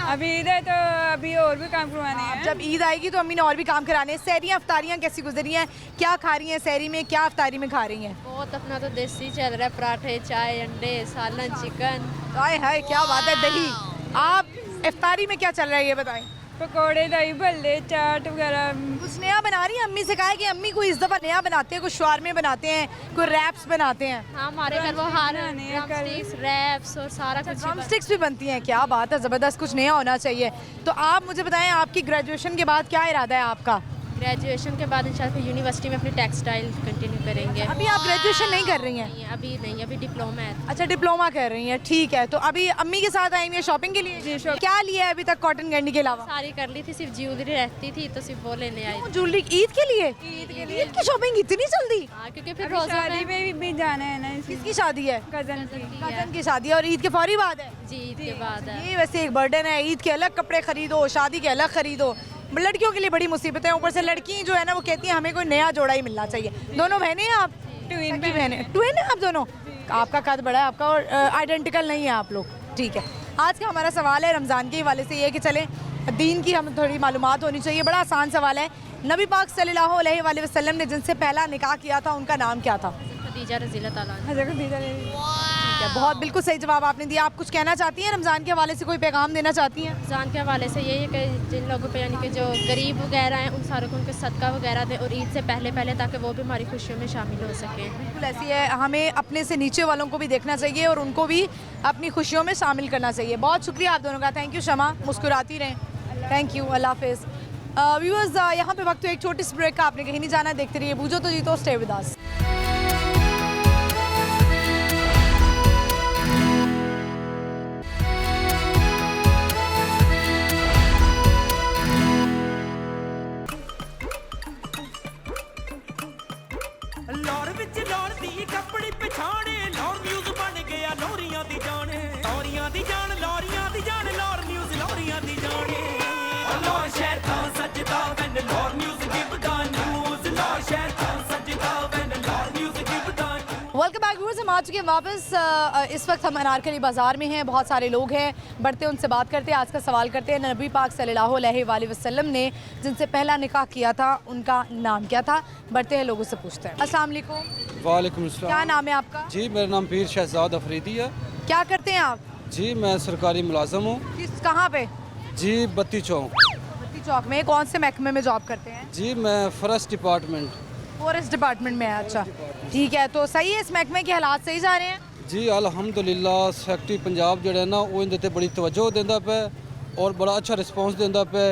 अभी ईद है तो अभी और भी काम करवाने हैं। जब ईद आएगी तो अम्मी ने और भी काम कराने हैं। सहरियाँ अफ्तारियाँ कैसी गुजरी हैं, क्या खा रही हैं सहरी में, क्या अफ्तारी में खा रही हैं? बहुत अपना तो देसी चल रहा है, पराठे, चाय, अंडे, सालन, चिकन। हाय हाय क्या बात है। दही, आप इफ्तारी में क्या चल रहा है ये बताएं? पकोड़े, दही भल्ले, चाट वगैरह। कुछ नया बना रही है? अम्मी से कहा है कि अम्मी कोई इस दफ़ा नया बनाते हैं, कुछ शवारमे बनाते हैं, कोई रैप्स बनाते हैं। हाँ, हमारे घर वो हार रैप्स और सारा कुछ। ड्रम स्टिक्स भी बनती हैं, क्या बात है, ज़बरदस्त। कुछ नया होना चाहिए। तो आप मुझे बताएं आपकी ग्रेजुएशन के बाद क्या इरादा है आपका? ग्रेजुएशन के बाद इंशाल्लाह यूनिवर्सिटी में अपनी टेक्सटाइल कंटिन्यू करेंगे। अभी आप ग्रेजुएशन नहीं कर रही हैं? नहीं, अभी डिप्लोमा है। अच्छा, डिप्लोमा कर रही हैं, ठीक है। तो अभी अम्मी के साथ आई हैं शॉपिंग के लिए? जी, क्या लिया है अभी तक कॉटन कैंडी के अलावा? सारी कर ली थी, सिर्फ ज्वेलरी रहती थी तो सिर्फ वो लेने आई। ज्वेलरी ईद के लिए? ईद की शॉपिंग इतनी जल्दी? हाँ, क्योंकि फिर शादी में भी जाना है ना। किसकी शादी है? कजन की शादी है। और ईद के फौरी बाद है? जी, ईद के बाद है। ये वैसे एक बर्डन है, ईद के अलग कपड़े खरीदो, शादी के अलग खरीदो। लड़कियों के लिए बड़ी मुसीबत है। ऊपर से लड़की जो है ना वो कहती है हमें कोई नया जोड़ा ही मिलना चाहिए। दोनों बहनें हैं आप? ट्विन बहनें। ट्विन है आप दोनों? आपका कद बड़ा है आपका और आइडेंटिकल नहीं है आप लोग, ठीक है। आज का हमारा सवाल है रमज़ान के हवाले से ये कि चले दीन की हम थोड़ी मालूमात होनी चाहिए। बड़ा आसान सवाल है। नबी पाक सल्लल्लाहु अलैहि वसल्लम ने जिनसे पहला निकाह किया था उनका नाम क्या था? खदीजा रज़ियल्लाहु ताला अन्हा। ठीक है, बहुत बिल्कुल सही जवाब आपने दिया। आप कुछ कहना चाहती हैं रमज़ान के हवाले से, कोई पैगाम देना चाहती हैं? रमज़ान के हवाले से यही है कि जिन लोगों पे यानी कि जो गरीब वगैरह हैं उन सारों को उनके सदका वगैरह दें और ईद से पहले ताकि वो भी हमारी खुशियों में शामिल हो सकें। बिल्कुल ऐसी है, हमें अपने से नीचे वालों को भी देखना चाहिए और उनको भी अपनी खुशियों में शामिल करना चाहिए। बहुत शुक्रिया आप दोनों का। थैंक यू शमा, मुस्कुराती रहें। थैंक यू, अल्लाह हाफिज़। व्यूअर्स, यहाँ पे वक्त एक छोटी सी ब्रेक का, आपने कहीं नहीं जाना, देखते रहिए बूझो तो जीतो, स्टे विद अस। ਲਾਹੌਰ ਵਿੱਚ ਲੌੜਦੀ ਕੱਪੜੀ ਪਛਾਣੇ ਲਾਹੌਰ ਨਿਊਜ਼ ਬਣ ਗਿਆ ਲੋਰੀਆਂ ਦੀ ਜਾਣ ਲੋਰੀਆਂ ਦੀ ਜਾਣ ਲੋਰੀਆਂ ਦੀ ਜਾਣ ਲਾਹੌਰ ਨਿਊਜ਼ ਲੋਰੀਆਂ ਦੀ ਜਾਣੇ ਲਾਹੌਰ ਸ਼ਹਿਰ ਤਾਂ ਸੱਜਦਾ ਵੈਨ ਲਾਹੌਰ ਨਿਊਜ਼ ਗਿਵਦਾ ਨਿਊਜ਼ ਲਾਹੌਰ ਸ਼ਹਿਰ ਤਾਂ ਸੱਜਦਾ ਵੈਨ ਲਾਹੌਰ ਨਿਊਜ਼ ਗਿਵਦਾ। वेलकम बैक व्यूअर्स, हम आ चुके हैं वापस। इस वक्त हम अनारकली बाज़ार में हैं, बहुत सारे लोग हैं, बढ़ते उनसे बात करते हैं। आज का सवाल करते हैं नबी पाक सल्लल्लाहु अलैहि वसल्लम ने जिनसे पहला निकाह किया था उनका नाम क्या था? बढ़ते हैं लोगों से पूछते हैं। अस्सलाम वालेकुम। वालेकुम अस्सलाम। क्या नाम है आपका? जी, मेरा नाम पीर शहजाद अफरीदी है। क्या करते हैं आप? जी, मैं सरकारी मुलाजम हूँ। किस, कहाँ पे? जी, बत्ती चौक। बत्ती चौक में। कौन से महकमे में जॉब करते हैं? जी, मैं फॉरेस्ट डिपार्टमेंट। फॉरेस्ट डिपार्टमेंट में है, अच्छा ठीक है। तो सही है, इस महकमे के हालात सही जा रहे हैं? जी अल्हम्दुलिल्लाह, सैकटरी पंजाब जो है ना वो इनके ते बड़ी तवज्जो देंदा पे और बड़ा अच्छा रिस्पॉन्स देंदा पे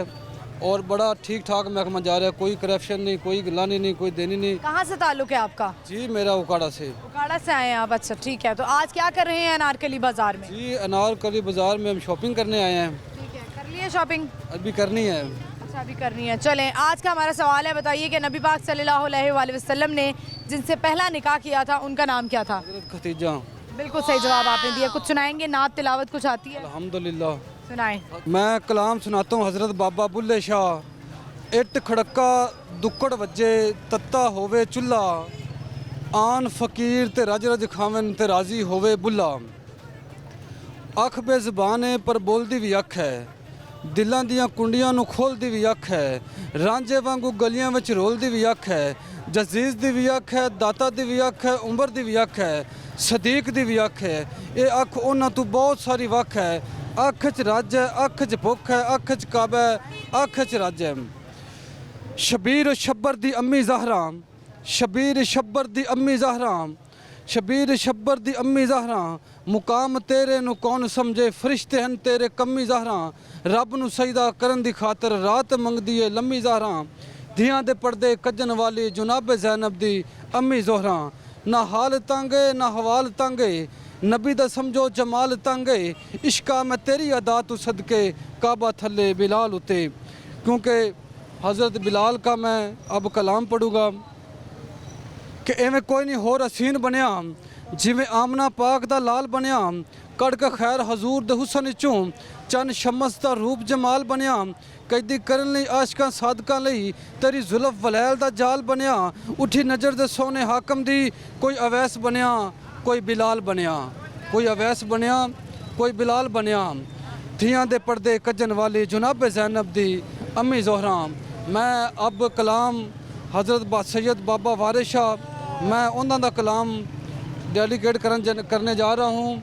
और बड़ा ठीक ठाक महकमा जा रहा है। कोई करप्शन नहीं, कोई गिलानी नहीं, कोई देनी नहीं। कहाँ से ताल्लुक है आपका? जी, मेरा उकाड़ा से। उकाड़ा से आए हैं आप, अच्छा ठीक है। तो आज क्या कर रहे हैं अनारकली बाज़ार में? जी, अनारकली बाज़ार में हम शॉपिंग करने आए हैं। ठीक है, कर लिए शॉपिंग? अभी करनी है। भी करनी है। चलें, आज का हमारा सवाल है, बताइए कि नबी पाक सल्लल्लाहु अलैहि वसल्लम ने जिनसे पहला निकाह किया था उनका नाम क्या था? खतीजा। बिल्कुल सही जवाब आपने दिया। कुछ सुनाएंगे? नात तिलावत कुछ आती है? अल्हम्दुलिल्लाह। सुनाएं। मैं कलाम सुनाता हूँ हज़रत बाबा बुल्ले शाह। इट खड़का दुक्कड़ वज्जे तत्ता होवे चुल्ला आन फकीर ते रज रज खावन ते राजी होवे बुल्ला। अख बेज़बान पर बोलदी भी अख है दिलों दियां कुंडियां नूं खोलदी भी अख है रांझे वांगू गलियां विच रोलदी भी अख है जजीज़ दी भी अख है दाता दी भी अख है उमर दी भी अख है सदीक दी भी अख है। ये अख उन्हां तों बहुत सारी वख है। अख च रज है, अख च भुख है, अख च काबा है, अख च रज है। शबीर शब्बर दी अम्मी ज़हरा, शबीर शब्बर दी अम्मी ज़हरा, शबीर शब्बर दी अम्मी ज़हरा मुकाम तेरे नू कौन समझे फरिश्ते हैं तेरे कम्मी ज़हरा। रब नू सजदा करन दी खातर रात मंगदी है लम्मी ज़हरा। धियां दे पर्दे कजन वाली जुनाब ज़ैनब दी अम्मी ज़ोहरा। ना हाल तंगे ना हवाल तंगे नबी दा समझो जमाल तंगे इश्का मैं तेरी अदा तू सदके काबा थले बिलाल उते। क्योंकि हज़रत बिलाल का मैं अब कलाम पढ़ूँगा कि एवें कोई नहीं होर हसीन बनया जिमें आमना पाक दा लाल बनया कड़क खैर हजूर दे हुसन चों चन शमस दा रूप जमाल बनिया कैदी करन लई आशिकां सादकां लई तेरी जुल्फ वलैल दा जाल बनिया उठी नज़र दे सोने हाकम दी कोई अवैस बनिया कोई बिलाल बनिया कोई अवैस बनिया कोई बिलाल बनिया थियां दे पर्दे कजन वाली जुनाब ज़ैनब दी अम्मी ज़ोहरा मैं अब कलाम हज़रत सैयद बाबा वारिस शाह मैं उन्हां दा कलाम डेलीकेट करने जा रहा हूँ।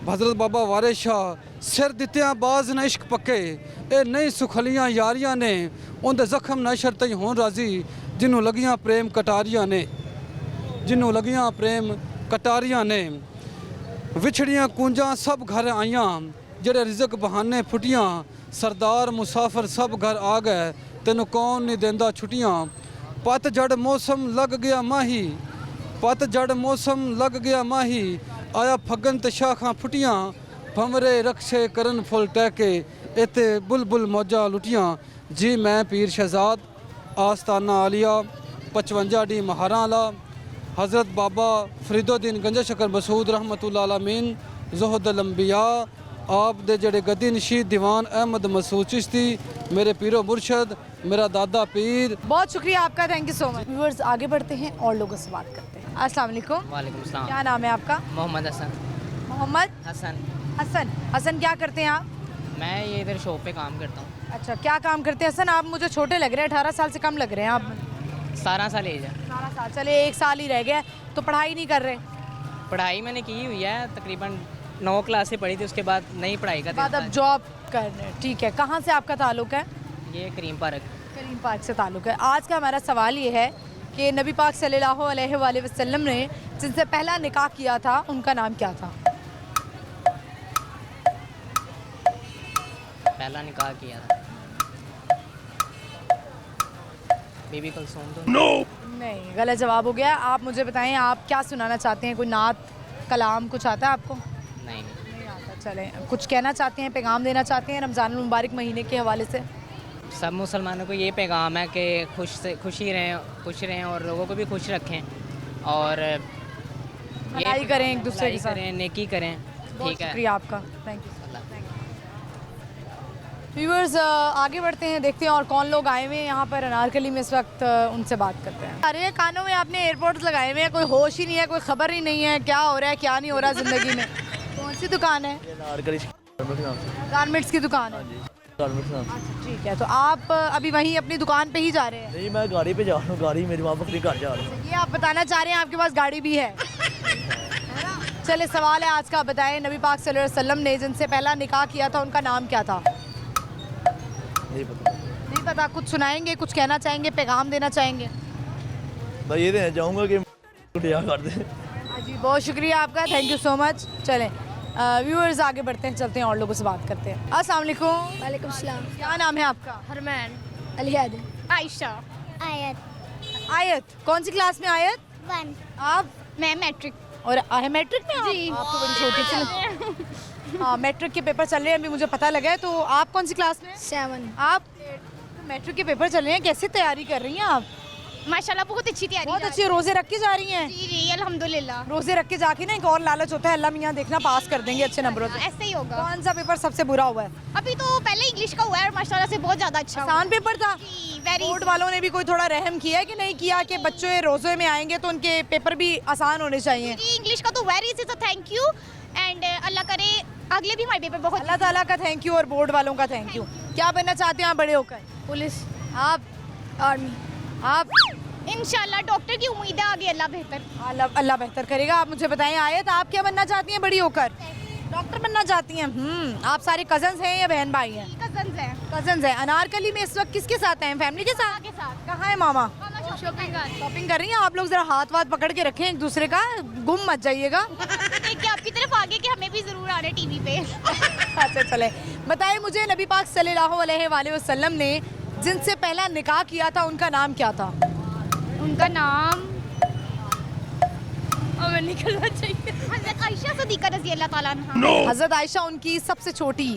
हज़रत बाबा वारिस शाह सिर दित्तियां बाज न इश्क पक्के ए नहीं सुखलियां यारियां ने उनके जख्म नशर तई होन राजी जिन्हों लगियां प्रेम कटारियां ने जिन्हों लगियां प्रेम कटारियां ने विछड़ियां कूंजां सब घर आइयां जेड़े रिजक बहाने फुटियां सरदार मुसाफिर सब घर आ गए तेनों कौन नहीं देंदा छुट्टियां पतझड़ मौसम लग गया माही पतझड़ मौसम लग गया माही आया फगन ते शाखां फुटियां भंवरे रक्षे करन फुल टहके इते बुलबुल मौजा लुटियां जी मैं पीर शहजाद आस्ताना आलिया 55 डी महाराला हज़रत बाबा फरीदुद्दीन गंजा शकर मसूद रहमतुल्लाह अलमीन ज़ुहदुल अंबिया आप दे जड़े गद्दी नशी दीवान अहमद मसूद चिश्ती मेरे पीरो मुर्शद मेरा दादा पीर। बहुत शुक्रिया आपका, thank you so much. Viewers आगे बढ़ते हैं और लोगों से बात करते हैं। अस्सलाम वालेकुम। वालेकुम सलाम। क्या नाम है आपका? मोहम्मद हसन। मोहम्मद हसन। हसन। हसन क्या करते हैं आप? मैं ये इधर शॉप पे काम करता हूँ। अच्छा, क्या काम करते हैं हसन? आप मुझे छोटे लग रहे हैं, 18 साल से कम लग रहे हैं आप। 17 साल एज है। 17 साल, चले 1 साल ही रह गया तो पढ़ाई नहीं कर रहे? पढ़ाई मैंने की हुई है, तकरीबन 9 क्लास से पढ़ी थी, उसके बाद नई पढ़ाई का बाद अब जॉब कर रहे हैं। ठीक है, कहाँ से आपका ताल्लुक है? ये करीम पार्क। करीम पार्क से ताल्लुक है। आज का हमारा सवाल ये है कि नबी पाक सल्लल्लाहु अलैहि वसल्लम ने जिनसे पहला निकाह किया था उनका नाम क्या था? पहला निकाह किया था बीबी कुलसूम। तो नहीं, गलत जवाब हो गया। आप मुझे बताएं, आप क्या सुनाना चाहते हैं? कोई नात कलाम कुछ आता है आपको? नहीं आता। चलें, कुछ कहना चाहते हैं, पैगाम देना चाहते हैं रमज़ानुल मुबारक महीने के हवाले से? सब मुसलमानों को ये पैगाम है कि खुश रहें और लोगों को भी खुश रखें और भलाई करें एक दूसरे के साथ, करें, नेकी करें। ठीक है, शुक्रिया आपका, थैंक यू। व्यूअर्स आगे बढ़ते हैं, देखते हैं और कौन लोग आए हुए हैं यहाँ पर अनारकली में इस वक्त। उनसे बात करते हैं। अरे कानों में आपने एयरपोर्ट्स लगाए हुए हैं, कोई होश ही नहीं है, कोई खबर ही नहीं है क्या हो रहा है क्या नहीं हो रहा ज़िंदगी में। कौन सी दुकान है? गारमेंट्स की दुकान है। ठीक है, तो आप अभी वहीं अपनी दुकान पे ही जा रहे हैं? नहीं, मैं गाड़ी पे जा रहा हूँ, गाड़ी मेरी वहाँ पर घर जा रही है। ये आप बताना चाह रहे हैं आपके पास गाड़ी भी है? चले, सवाल है आज का, बताएं नबी पाक सल्लल्लाहु अलैहि वसल्लम ने जिनसे पहला निकाह किया था उनका नाम क्या था? नहीं पता। कुछ सुनाएंगे, कुछ कहना चाहेंगे, पैगाम देना चाहेंगे? मैं ये देना चाहूँगा कि कर दे। जी, बहुत शुक्रिया आपका, थैंक यू सो मच। चलें व्यूअर्स आगे बढ़ते हैं, चलते हैं और लोगों से बात करते हैं। अस्सलाम वालेकुम। वालेकुम सलाम। क्या नाम है आपका? हरमैन। अलियाद। आयशा। आयत। आयत। कौन सी क्लास में आयत? 1। आप? मैं मैट्रिक। और मैट्रिक में जी। आप तो बड़ी छोटी सी। हाँ, मैट्रिक के पेपर चल रहे हैं, अभी मुझे पता लगा है। तो आप कौन सी क्लास में? 7। आप? तो मैट्रिक के पेपर चल रहे हैं, कैसे तैयारी कर रही हैं आप? माशाल्लाह बहुत अच्छी तैयारी। बहुत अच्छी। रोजे रख के जा रही हैं? जी जी अल्हम्दुलिल्लाह। रोजे रख के जाके ना एक और लालच होता है, अल्लाह मियाँ देखना पास कर देंगे अच्छे नंबरों से। ऐसे ही होगा। कौन सा पेपर सबसे बुरा हुआ है? अभी तो पहले इंग्लिश का हुआ है और माशाल्लाह से बहुत ज़्यादा अच्छा। आसान पेपर था? वेरी। बोर्ड वालों ने भी कोई थोड़ा रहम किया है कि नहीं किया कि बच्चे रोजे में आएंगे तो उनके पेपर भी आसान होने चाहिए? जी, इंग्लिश का तो वेरी इजी, तो थैंक यू एंड अल्लाह करे अगले भी हमारे पेपर बहुत। अल्लाह ताला का थैंक यू और बोर्ड वालों का थैंक यू। क्या बनना चाहते हैं आप बड़े होकर? पुलिस। आप? आर्मी। आप? इंशाल्लाह डॉक्टर की उम्मीद है, आगे अल्लाह बेहतर। अल्लाह बेहतर करेगा। आप मुझे बताएं आयत, आप क्या बनना चाहती हैं बड़ी होकर? डॉक्टर बनना चाहती हैं। आप सारे कजन्स हैं या बहन भाई हैं? कजन्स हैं। कजन्स हैं। अनारकली में इस वक्त किसके साथ हैं? फैमिली के साथ? के साथ। कहाँ है मामा? शॉपिंग कर रही हैं। आप लोग जरा हाथ वाथ पकड़ के रखें एक दूसरे का, गुम मत जाइएगा। देखिए आपकी तरफ आगे कि हमें भी जरूर आना टीवी पे। अच्छा चले, बताइए मुझे नबी पाक सल्लल्लाहु अलैहि वसल्लम ने जिनसे पहला निकाह किया था उनका नाम क्या था? उनका नाम हमें निकलना चाहिए। हज़रत आयशा सिद्दीक़ा रज़ी अल्लाह ताला अन्हा। हज़रत आयशा उनकी सबसे छोटी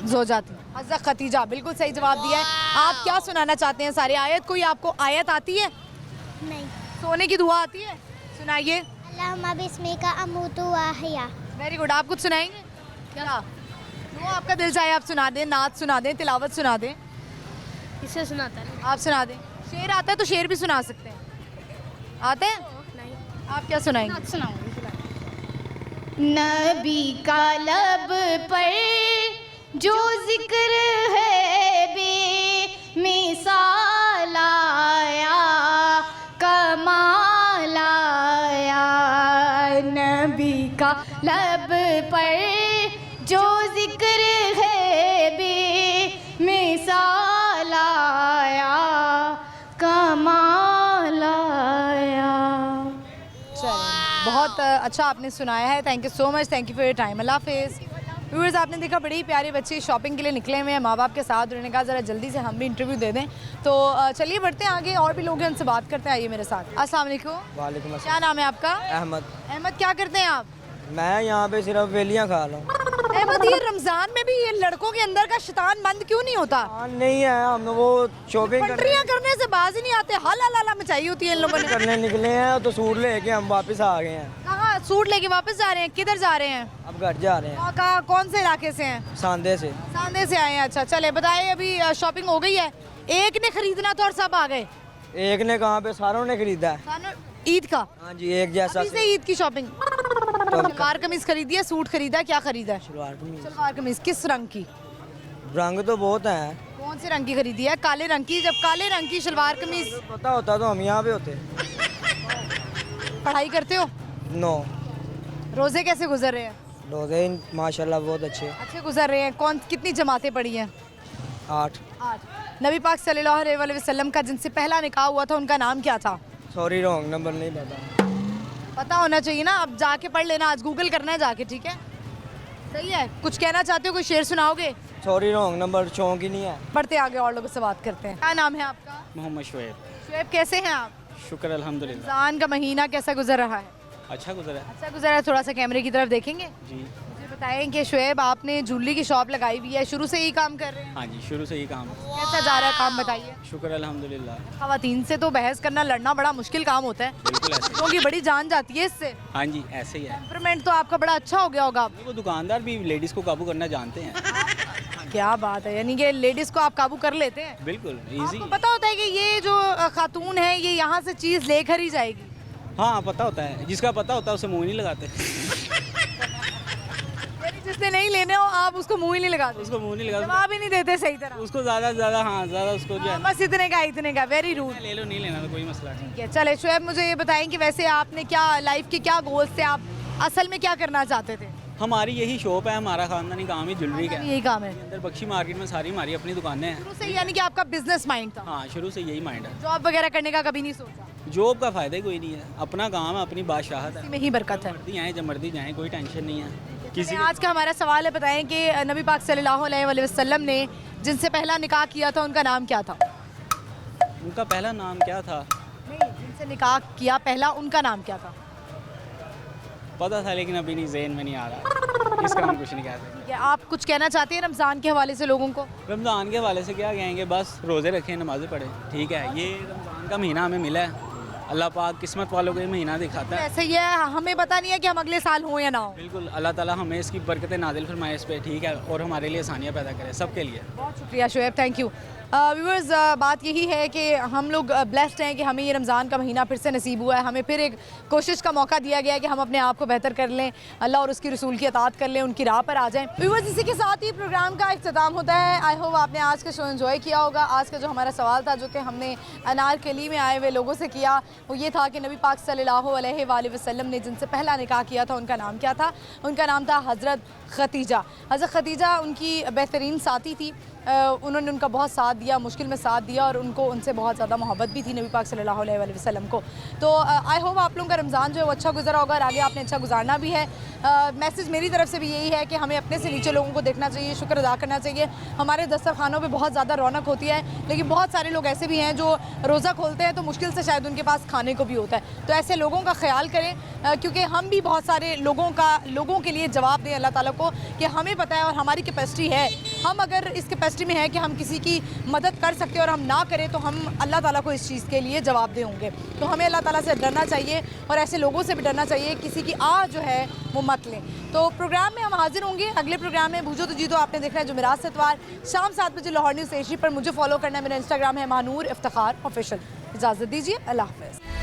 ज़ौजा थी। हज़रत खतीजा, बिल्कुल सही जवाब दिया है। आप क्या सुनाना चाहते हैं? सारी आयत, कोई आपको आयत आती है? नहीं। सोने की दुआ आती है? सुनाइए। अल्लाहुम्मा बिस्मिका अमूतु व अहया। Very good. आप कुछ सुनाएंगे क्या? जो आपका दिल चाहे आप सुना दें, नात सुना दें, तिलावत सुना दें। किसे सुनाता है? आप सुना दें। शेर आता है तो शेर भी सुना सकते हैं। आते हैं? नहीं। आप क्या सुनाएंगे? सुनाऊंगी। नबी का लब पर जो जिक्र है बेमिसाल आया, कमाल आया। नबी का लब पर जो जिक्र है बेमिसाल आया, कमाल आया। बहुत अच्छा आपने सुनाया है। Thank you so much, thank you for your time. Allah हाफिज़। व्यूअर्स, आपने देखा बड़े ही प्यारे बच्चे शॉपिंग के लिए निकले हुए हैं माँ बाप के साथ। उन्होंने कहा ज़रा जल्दी से हम भी इंटरव्यू दे दें, तो चलिए बढ़ते हैं आगे, और भी लोग हैं उनसे बात करते हैं। आइए मेरे साथ। अस्सलाम वालेकुम। वालेकुम अस्सलाम। क्या नाम है आपका? अहमद। अहमद, क्या करते हैं आप? मैं यहाँ पे सिर्फ वेलियाँ खा रहा हूँ। अहमद, ये रमज़ान में भी ये लड़कों के अंदर का शैतान बंद क्यों नहीं होता? नहीं है, हम वो शॉपिंग पटरियाँ करने से बाज ही नहीं आते। हला मचाई होती है इन लोगों ने। करने निकले हैं तो सूट लेके हम वापस आ गए हैं। कहाँ सूट लेके वापस जा रहे हैं? किधर जा रहे हैं? अब घर जा रहे हैं। कहाँ, कौन से इलाके से हैं? सांदे से। सांदे से आए हैं। अच्छा, चले बताइए, अभी शॉपिंग हो गई है? एक ने खरीदना था और सब आ गए? एक ने कहाँ पे, सारों ने खरीदा है। ईद का? हाँ जी, एक जैसा। अभी से ईद की शॉपिंग। सलवार कमीज खरीदी है, सूट खरीदा है, क्या खरीदा है? सलवार कमीज। किस रंग की? रंग तो बहुत है। कौन से रंग की खरीदी है? काले रंग की। जब काले रंग की सलवार कमीज पता होता तो हम यहाँ पे होते। पढ़ाई करते हो? नो। रोजे कैसे गुजर रहे हैं? रोजे माशाल्लाह बहुत अच्छे गुजर रहे हैं। कौन कितनी जमातें पढ़ी हैं? 8। नबी पाक सल्लल्लाहु अलैहि वसल्लम का जिनसे पहला निकाह हुआ था उनका नाम क्या था? सॉरी, रॉन्ग नंबर नहीं पता। पता होना चाहिए ना, अब जाके पढ़ लेना, आज गूगल करना है जाके, ठीक है? सही है। कुछ कहना चाहते हो? कोई शेर सुनाओगे? सॉरी, रॉन्ग नंबर, शौक ही नहीं है। बढ़ते आगे और लोगों से बात करते हैं। क्या नाम है आपका? मोहम्मद शुएब। शुएब, कैसे हैं आप? शुक्र अल्हम्दुलिल्लाह। रमज़ान का महीना कैसा गुजर रहा है? अच्छा गुजरा है। अच्छा गुजरा है। थोड़ा सा कैमरे की तरफ देखेंगे? जी। मुझे बताएं कि शुएब, आपने ज्वेलरी की शॉप लगाई हुई है, शुरू से ही काम कर रहे हैं? हाँ जी, शुरू से ही काम है। कैसा जा रहा है काम, बताइए। शुक्र अल्हम्दुलिल्लाह। खवातीन से तो बहस करना, लड़ना बड़ा मुश्किल काम होता है, बिल्कुल ऐसे। क्योंकि बड़ी जान जाती है इससे। हाँ जी, ऐसे ही है। टेम्परामेंट तो आपका बड़ा अच्छा हो गया होगा। वो दुकानदार भी लेडीज़ को काबू करना जानते हैं। क्या बात है, यानी कि लेडीज़ को आप काबू कर लेते हैं? बिल्कुल इजी। आपको पता होता है कि ये जो खातून है ये यहाँ से चीज़ लेकर ही जाएगी? हाँ, पता होता है। जिसका पता होता है उसे मुँह नहीं लगाते। जिसने नहीं लेने हो आप उसको मुंह ही नहीं लगाते? उसको मुँह नहीं लगाते, जवाब ही नहीं देते सही तरह। उसको ज़्यादा से ज़्यादा, हाँ ज़्यादा उसको जो है बस इतने का, वेरी रूड। ले लो, नहीं लेना तो कोई मसला नहीं। ठीक है, चले शुएब, मुझे ये बताएं कि वैसे आपने क्या लाइफ के क्या गोल्स थे? आप असल में क्या करना चाहते थे? हमारी यही शॉप है, हमारा खानदानी काम ही ज्वेलरी का है। यही काम है। अंदर बख्शी मार्केट में सारी हमारी अपनी दुकानें हैं। शुरू से यानी कि आपका बिजनेस माइंड था? हाँ, शुरू से यही माइंड है। जॉब वगैरह करने का कभी नहीं सोचा? जॉब का फ़ायदा ही कोई नहीं है, अपना काम है, अपनी बादशाहत है, में ही बरकत है। मर्दी आए जब मर्दी जाएँ, कोई टेंशन नहीं है किसी। आज का हमारा सवाल है, बताएं कि नबी पाक सल्लल्लाहु अलैहि वसल्लम ने जिनसे पहला निकाह किया था उनका नाम क्या था? उनका पहला नाम क्या था? नहीं, जिनसे निकाह किया पहला उनका नाम क्या था? पता था लेकिन अभी नहीं, ज़हन में नहीं आ रहा, इसका हम कुछ नहीं कह सकते। ठीक है, आप कुछ कहना चाहते हैं रमज़ान के हवाले से लोगों को? रमज़ान के हवाले से क्या कहेंगे, बस रोज़े रखें, नमाज़ें पढ़ें, ठीक है। ये रमज़ान का महीना हमें मिला है, अल्लाह पाक किस्मत वालों को ये महीना दिखाता है। ऐसे ही है, हमें पता नहीं है कि हम अगले साल हो या ना हो। बिल्कुल, अल्लाह ताला हमें इसकी बरकतें नाज़िल फरमाए इस पे, ठीक है, और हमारे लिए आसानियाँ पैदा करे, सबके लिए। बहुत शुक्रिया शुएब, थैंक यू। व्यूअर्स, बात यही है कि हम लोग ब्लेस्ड हैं कि हमें ये रमज़ान का महीना फिर से नसीब हुआ है, हमें फिर एक कोशिश का मौका दिया गया है कि हम अपने आप को बेहतर कर लें, अल्लाह और उसकी रसूल की अताअत कर लें, उनकी राह पर आ जाएं। व्यूअर्स, इसी के साथ ही प्रोग्राम का इख्तिताम होता है। आई होप आपने आज का शो एंजॉय किया होगा। आज का जो हमारा सवाल था, जो कि हमने अनारकली में आए हुए लोगों से किया, वो ये था कि नबी पाक सल्लल्लाहु अलैहि वसल्लम ने जिनसे पहला निकाह किया था उनका नाम क्या था? उनका नाम था हज़रत खदीजा। हज़रत खदीजा उनकी बेहतरीन साथी थी, उन्होंने उनका बहुत साथ दिया, मुश्किल में साथ दिया, और उनको उनसे बहुत ज़्यादा मोहब्बत भी थी नबी पाक सल्लल्लाहु अलैहि वसल्लम को। तो आई होप आप लोगों का रमज़ान जो है वो अच्छा गुजरा होगा और आगे आपने अच्छा गुजारना भी है। मैसेज मेरी तरफ से भी यही है कि हमें अपने से नीचे लोगों को देखना चाहिए, शुक्र अदा करना चाहिए। हमारे दस्तरखानों पे बहुत ज़्यादा रौनक होती है, लेकिन बहुत सारे लोग ऐसे भी हैं जो रोज़ा खोलते हैं तो मुश्किल से शायद उनके पास खाने को भी होता है। तो ऐसे लोगों का ख्याल करें, क्योंकि हम भी बहुत सारे लोगों के लिए जवाब दें अल्लाह ताला को कि हमें पता है और हमारी कैपेसिटी है हम अगर इस कैपेसिटी में है कि हम किसी की मदद कर सकते हैं और हम ना करें तो हम अल्लाह ताला को इस चीज़ के लिए जवाबदेह होंगे। तो हमें अल्लाह ताला से डरना चाहिए और ऐसे लोगों से भी डरना चाहिए, किसी की जो है वो मत लें। तो प्रोग्राम में हम हाजिर होंगे अगले प्रोग्राम में बूझो तो जीतो। आपने देखना है जुमेरात से इतवार शाम 7 बजे लाहौर न्यूज़ एशिया पर। मुझे फॉलो करना है, मेरा इंस्टाग्राम है महानूर इफ्तिखार ऑफिशियल। इजाज़त दीजिए, अल्लाह हाफ़िज़।